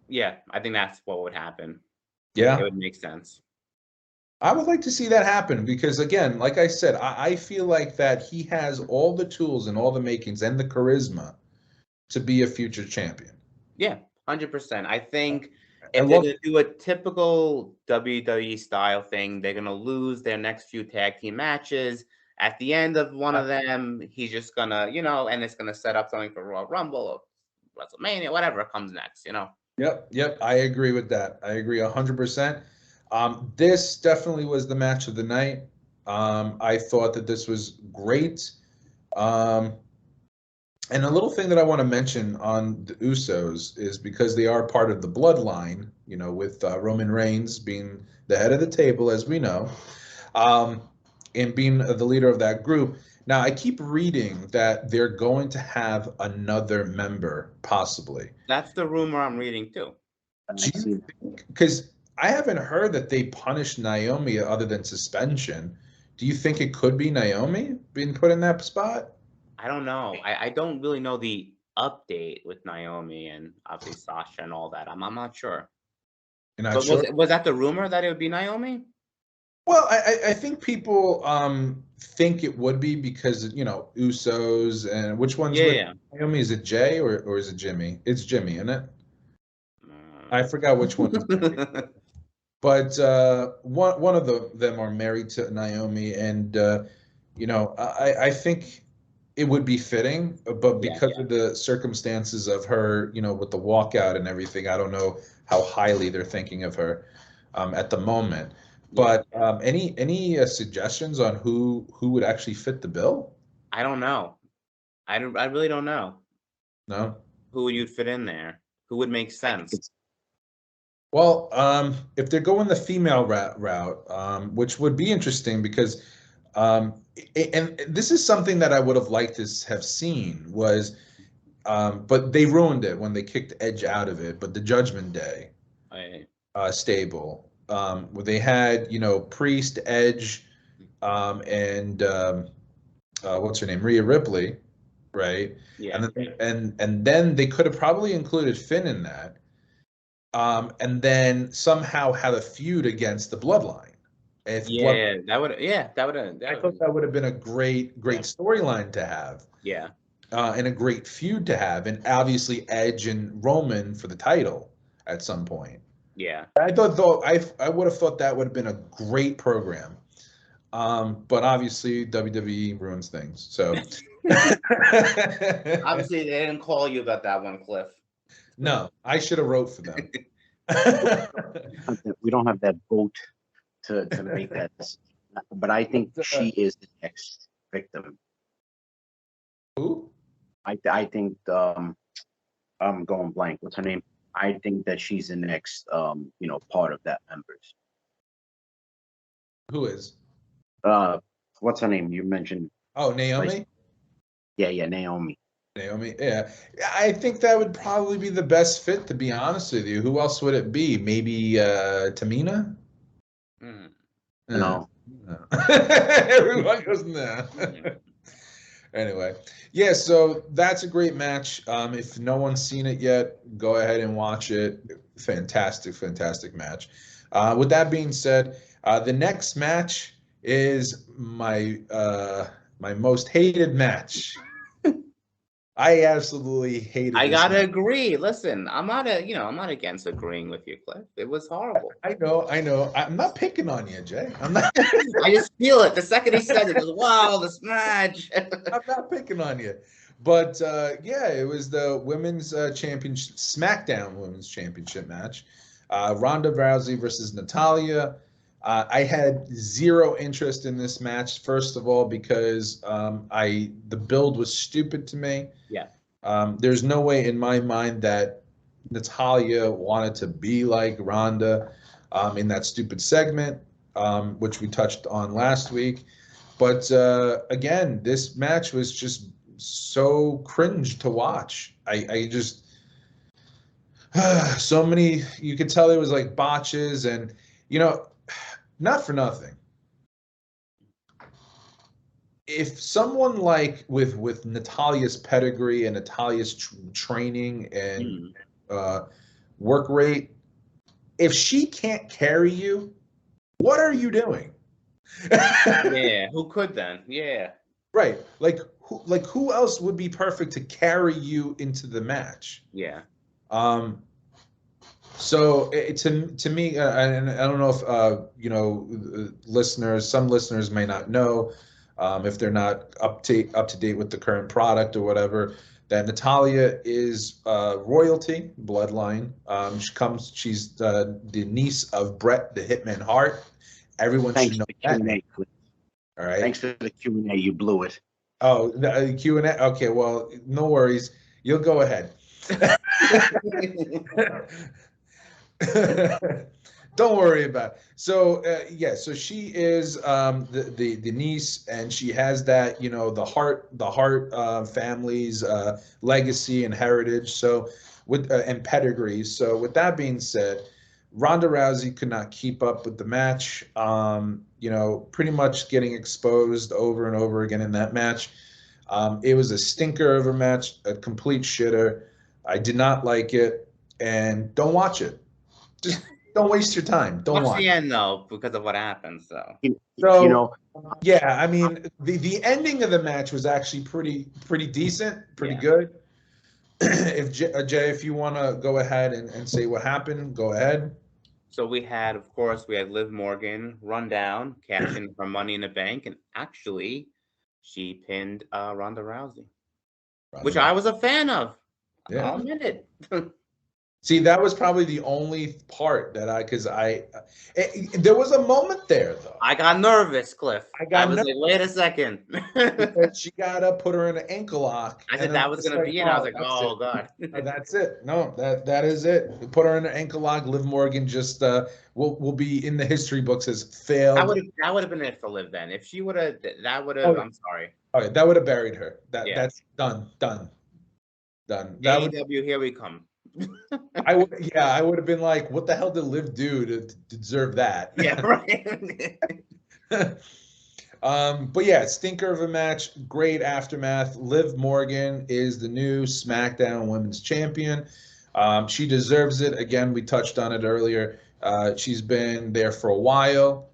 think that's what would happen. Yeah, it would make sense. I would like to see that happen because, again, like I said, I feel like that he has all the tools and all the makings and the charisma to be a future champion. Yeah, 100%. I think if they're going to do a typical WWE style thing, they're going to lose their next few tag team matches. At the end of one of them, he's just going to, and it's going to set up something for Royal Rumble or WrestleMania, whatever comes next, Yep. I agree with that. I agree 100%. This definitely was the match of the night. I thought that this was great. And a little thing that I want to mention on the Usos is because they are part of the bloodline, with Roman Reigns being the head of the table, as we know, and being the leader of that group. Now, I keep reading that they're going to have another member, possibly. That's the rumor I'm reading, too. Because I haven't heard that they punished Naomi other than suspension. Do you think it could be Naomi being put in that spot? I don't know. I don't really know the update with Naomi and obviously Sasha and all that. I'm not sure. You're not sure? Was that the rumor that it would be Naomi? Well, I think people think it would be because Usos and which one's with Naomi? Is it Jay or is it Jimmy? It's Jimmy, isn't it? I forgot which one. But one of them are married to Naomi, and I think it would be fitting, but because of the circumstances of her, with the walkout and everything, I don't know how highly they're thinking of her at the moment. But any suggestions on who would actually fit the bill? I don't know. I really don't know. No. Who would you fit in there? Who would make sense? Well, if they're going the female route, which would be interesting because And this is something that I would have liked to have seen was, but they ruined it when they kicked Edge out of it. But the Judgment Day stable, where they had, Priest, Edge, and what's her name, Rhea Ripley, right? Yeah. And then they could have probably included Finn in that, and then somehow had a feud against the Bloodline. That would have. I thought that would have been a great storyline to have. Yeah. And a great feud to have, and obviously Edge and Roman for the title at some point. Yeah. I would have thought that would have been a great program. But obviously WWE ruins things. So obviously they didn't call you about that one, Cliff. No, I should have wrote for them. We don't have that vote to make that, but I think she is the next victim. Who? I think I'm going blank. What's her name? I think that she's the next part of that members. Who is? What's her name? You mentioned. Oh, Naomi? Yeah, Naomi. Naomi, yeah. I think that would probably be the best fit, to be honest with you. Who else would it be? Maybe Tamina? No. Everyone goes, no. Anyway, yeah, so that's a great match. If no one's seen it yet, go ahead and watch it. Fantastic match. With that being said, the next match is my most hated match. I absolutely hated it. I gotta agree. Listen, I'm not against agreeing with you, Cliff. It was horrible. I know. I'm not picking on you, Jay. I'm not. I just feel it. The second he said it, goes, wow, this match. I'm not picking on you. But it was the women's championship, Smackdown women's championship match. Ronda Rousey versus Natalya. I had zero interest in this match. First of all, because the build was stupid to me. Yeah. There's no way in my mind that Natalya wanted to be like Ronda in that stupid segment, which we touched on last week. But again, this match was just so cringe to watch. I just so many. You could tell it was like botches, and not for nothing. If someone like with Natalya's pedigree and Natalya's training and work rate, if she can't carry you, what are you doing? Yeah, who could then? Yeah. Right. Who else would be perfect to carry you into the match? Yeah. So to me, and I don't know if some listeners may not know, if they're not up to date with the current product or whatever, that Natalya is royalty bloodline. She's the niece of Bret the Hitman Hart. Everyone should know that name. All right. Thanks for the Q&A. You blew it. Oh, the Q&A. Okay, well, no worries. You'll go ahead. Don't worry about it. So so she is the niece, and she has that the Hart family's legacy and heritage. So and pedigree. So with that being said, Ronda Rousey could not keep up with the match. Pretty much getting exposed over and over again in that match. It was a stinker of a match, a complete shitter. I did not like it, and don't watch it. Just don't waste your time. Don't watch the end though, because of what happened. So yeah, I mean the ending of the match was actually pretty decent, pretty good. If Jay, if you want to go ahead and say what happened, go ahead. So we had Liv Morgan run down, cash in for Money in the Bank, and actually she pinned Ronda Rousey, which I was a fan of. Yeah. I'll admit it. See, that was probably the only part that there was a moment there though. I got nervous, Cliff. I got was like, wait a second. She got to put her in an ankle lock. I said and that was it's going to be it. I was like, that's oh, it. God. That's it. No, that is it. We put her in an ankle lock. Liv Morgan just will be in the history books as failed. That would have been it for Liv then. If she would have, that would have, I'm sorry. Okay, that would have buried her. Yeah. That's done. That AEW, here we come. I would have been like, what the hell did Liv do to deserve that? Yeah, right. But yeah, stinker of a match, great aftermath. Liv Morgan is the new SmackDown Women's Champion. She deserves it. Again, we touched on it earlier. She's been there for a while.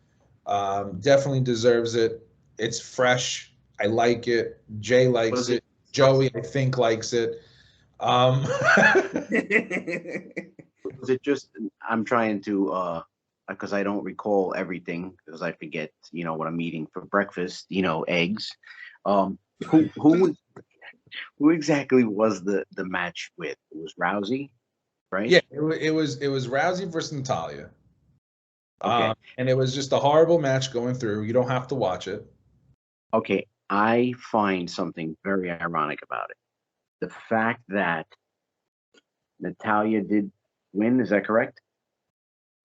Definitely deserves it. It's fresh. I like it. Jay likes it. Joey, I think, likes it. Was it just, I'm trying to, because I don't recall everything, because I forget, what I'm eating for breakfast, eggs. Who exactly was the match with? It was Rousey, right? Yeah, it was Rousey versus Natalya. Okay. And it was just a horrible match going through. You don't have to watch it. Okay, I find something very ironic about it. The fact that Natalya did win, is that correct?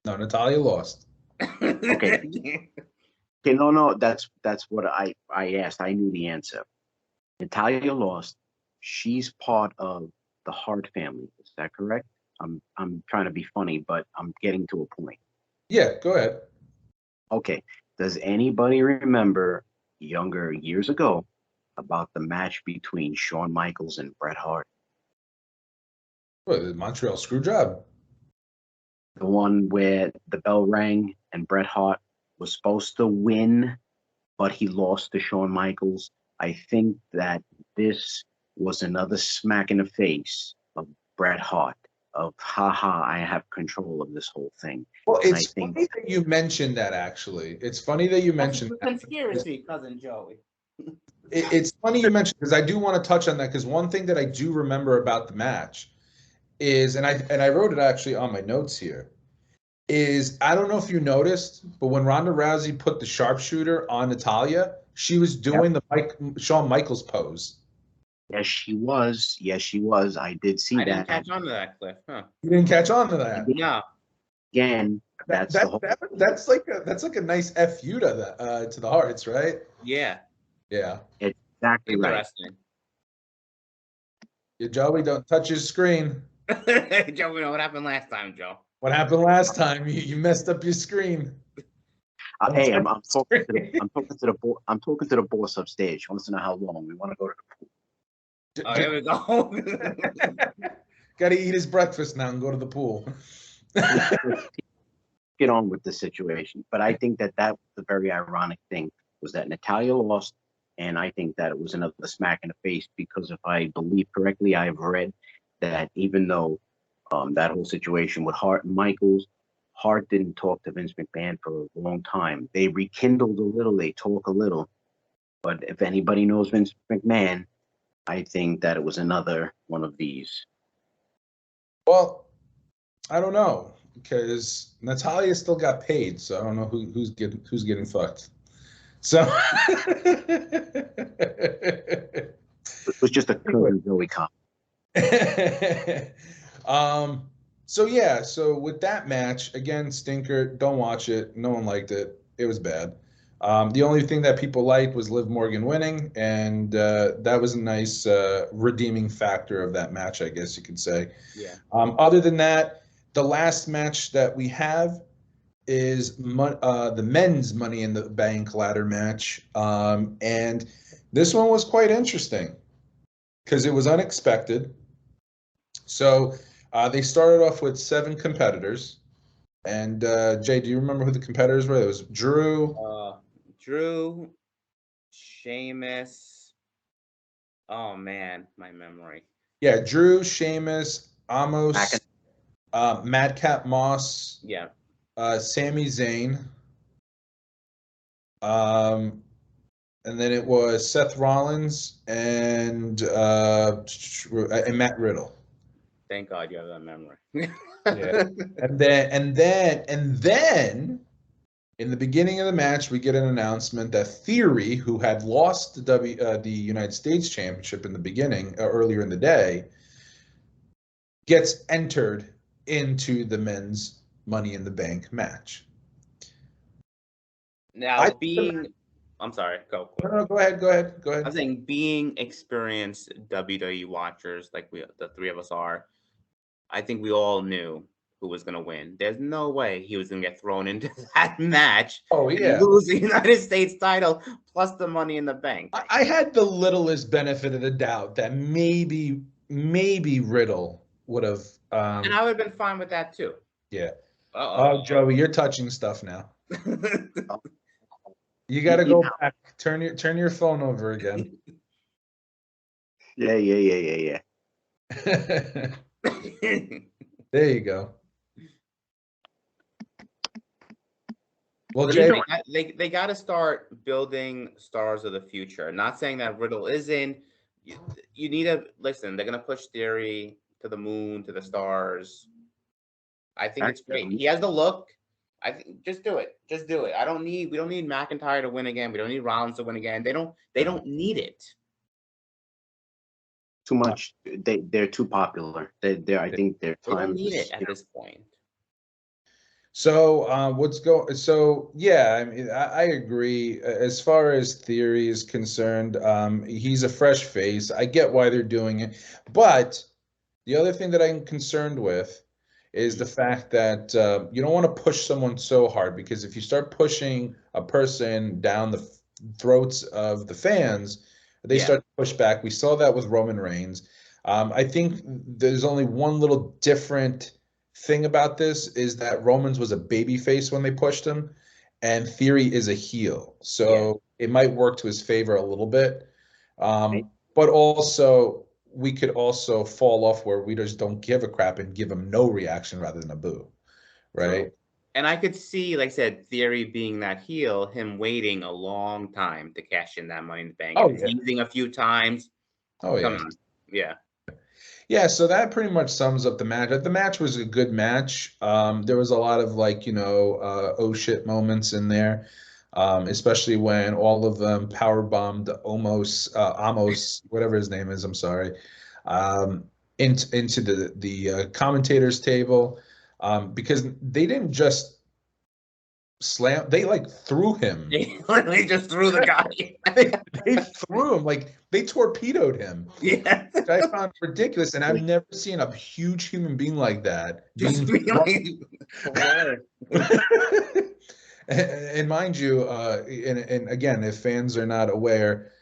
No, Natalya lost. Okay. Okay, no, that's what I asked. I knew the answer. Natalya lost. She's part of the Hart family. Is that correct? I'm trying to be funny, but I'm getting to a point. Yeah, go ahead. Okay. Does anybody remember younger years ago about the match between Shawn Michaels and Bret Hart? What, the Montreal Screwjob? The one where the bell rang and Bret Hart was supposed to win, but he lost to Shawn Michaels. I think that this was another smack in the face of Bret Hart, of haha, I have control of this whole thing. Well, it's funny that you mentioned that, actually. It's funny that you mentioned that. Conspiracy, cousin Joey. It's funny you mentioned, because I do want to touch on that, because one thing that I do remember about the match is, and I wrote it actually on my notes here, is I don't know if you noticed, but when Ronda Rousey put the sharpshooter on Natalya, she was doing the Shawn Michaels pose. Yes, she was. I did see that. I didn't catch on to that, Cliff. Huh? You didn't catch on to that? No. Again, that's like a nice FU to the Hearts, right? Yeah. Yeah. It's exactly right. Interesting. Yeah, Joey, don't touch his screen. Joe, we know what happened last time, Joe. What happened last time? You messed up your screen. Hey, I'm talking to the boss upstairs. She wants to know how long we want to go to the pool. Oh, here we go. Got to eat his breakfast now and go to the pool. Get on with the situation. But I think that was the very ironic thing, was that Natalya lost, and I think that it was another smack in the face, because if I believe correctly, I've read that even though that whole situation with Hart and Michaels, Hart didn't talk to Vince McMahon for a long time. They rekindled a little, they talk a little. But if anybody knows Vince McMahon, I think that it was another one of these. Well, I don't know, because Natalya still got paid, so I don't know who's getting fucked. So it was just a cousin Joey comment. So with that match, again, stinker, don't watch it. No one liked it. It was bad. The only thing that people liked was Liv Morgan winning, and that was a nice redeeming factor of that match, I guess you could say. Yeah. Other than that, the last match that we have is the men's Money in the Bank ladder match, and this one was quite interesting because it was unexpected. So they started off with 7 competitors. And Jay, do you remember who the competitors were? It was Drew. Drew, Sheamus. Oh man, my memory. Yeah, Drew, Sheamus, Amos, Madcap Moss. Yeah. Sami Zayn. And then it was Seth Rollins and Matt Riddle. Thank God you have that memory. Yeah. And then In the beginning of the match, we get an announcement that Theory, who had lost the United States Championship in the beginning, earlier in the day, gets entered into the men's Money in the Bank match. Now, I'm sorry, go. No, go ahead. I'm saying, being experienced WWE watchers, like the three of us are, I think we all knew who was going to win. There's no way he was going to get thrown into that match and lose the United States title plus the Money in the Bank. I had the littlest benefit of the doubt that maybe Riddle would have. And I would have been fine with that too. Yeah. Oh, Joey, you're touching stuff now. You got to go back. Turn your phone over again. Yeah. There you go. Well, Jay, they got to start building stars of the future. Not saying that Riddle isn't. You need to listen. They're gonna push Theory to the moon, to the stars. I think it's great. He has the look. I think just do it. We don't need McIntyre to win again. We don't need Rollins to win again. They don't need it. Too much. They're too popular. I think their time. They don't need it at this point. So yeah, I mean, I agree. As far as Theory is concerned, he's a fresh face. I get why they're doing it, but the other thing that I'm concerned with is the fact that you don't want to push someone so hard, because if you start pushing a person down the throats of the fans, they start to push back. We saw that with Roman Reigns. I think there's only one little different thing about this, is that Roman's was a babyface when they pushed him, and Theory is a heel. So it might work to his favor a little bit. But also, we could also fall off where we just don't give a crap and give him no reaction rather than a boo, right? True. And I could see, like I said, Theory being that heel, him waiting a long time to cash in that Money in the Bank. Teasing a few times. Come on. Yeah. Yeah, so that pretty much sums up the match. The match was a good match. There was a lot of oh shit moments in there, especially when all of them power bombed Amos, whatever his name is. I'm sorry, into the commentators table, because they didn't just slam. They threw him. They literally just threw the guy. they threw him, they torpedoed him. Yeah, which I found ridiculous, and I've never seen a huge human being like that. And mind you, and again, if fans are not aware,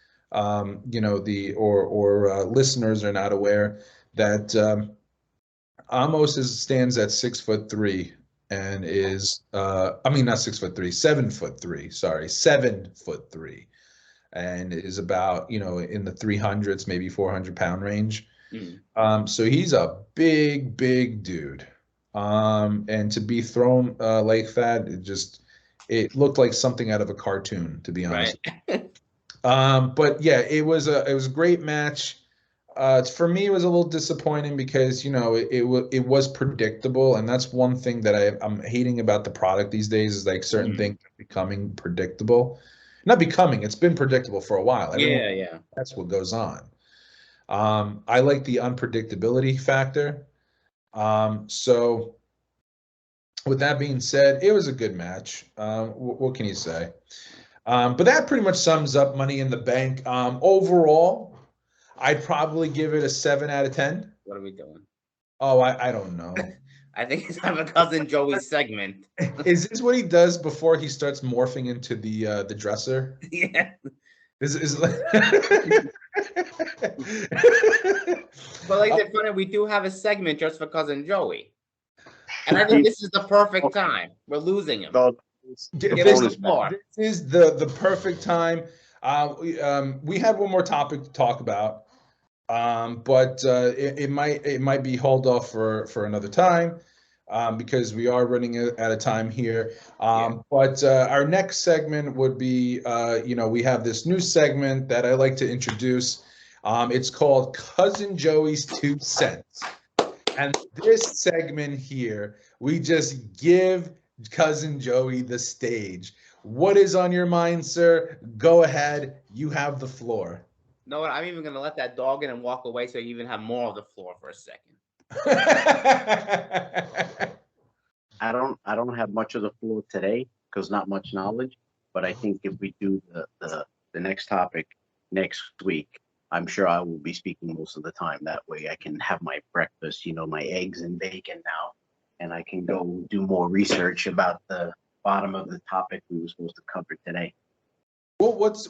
listeners are not aware, that Amos stands at 6'3" and is not 6'3", 7'3". Sorry, 7'3", and is about in the 300s, maybe 400-pound range. So he's a big dude. And to be thrown like that, it looked like something out of a cartoon, to be honest. Right. But yeah, it was a great match. For me, it was a little disappointing because it was predictable, and that's one thing that I'm hating about the product these days, is certain things are becoming predictable. Not becoming, it's been predictable for a while. That's what goes on. I like the unpredictability factor. So with that being said, it was a good match. What can you say? But that pretty much sums up Money in the Bank. Overall, I'd probably give it a 7 out of 10. What are we doing? Oh, I don't know. I think it's my cousin Joey's segment. Is this what he does before he starts morphing into the dresser? Yeah. Is But like I said, funny, we do have a segment just for cousin Joey, and I think this is the perfect time. We're losing him. This is the perfect time. We have one more topic to talk about, but it might be held off for another time, because we are running out of time here. But our next segment would be, we have this new segment that I like to introduce. It's called Cousin Joey's 2 cents. And this segment here, we just give cousin Joey the stage. What is on your mind, sir? Go ahead. You have the floor. No, I'm even gonna let that dog in and walk away, so you even have more of the floor for a second. I don't have much of the floor today because not much knowledge. But I think if we do the next topic next week, I'm sure I will be speaking most of the time. That way I can have my breakfast, my eggs and bacon now, and I can go do more research about the bottom of the topic we were supposed to cover today. Well, what's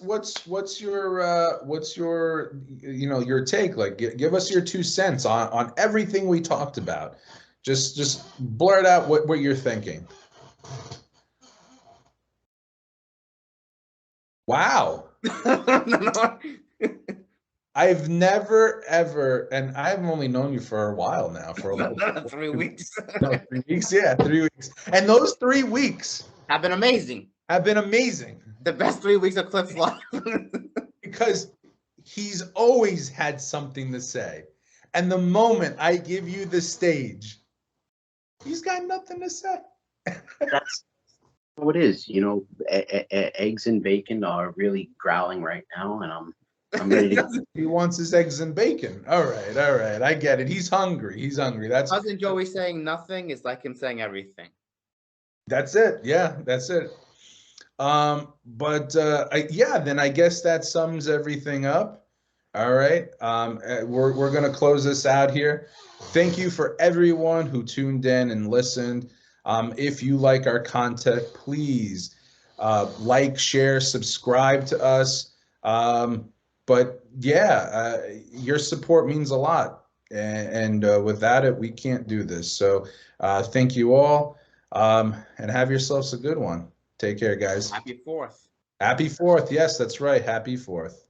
your your take? Like, give us your 2 cents on everything we talked about. Just blurt out what you're thinking. Wow. I've never ever, and I've only known you for a while now, for like 3 weeks. No, 3 weeks, yeah, 3 weeks. And those 3 weeks Have been amazing. have been amazing The best 3 weeks of Cliff's life. because he's always had something to say. And the moment I give you the stage, he's got nothing to say. That's what it is. Eggs and bacon are really growling right now, and I'm ready to go. He wants his eggs and bacon. All right. I get it. He's hungry. That's Cousin Joey saying nothing is like him saying everything. That's it. Yeah, that's it. Then I guess that sums everything up. All right. We're gonna close this out here. Thank you for everyone who tuned in and listened. If you like our content, please like, share, subscribe to us. Your support means a lot. And without it, we can't do this. So thank you all. And have yourselves a good one. Take care, guys. Happy 4th. Happy 4th. Yes, that's right. Happy 4th.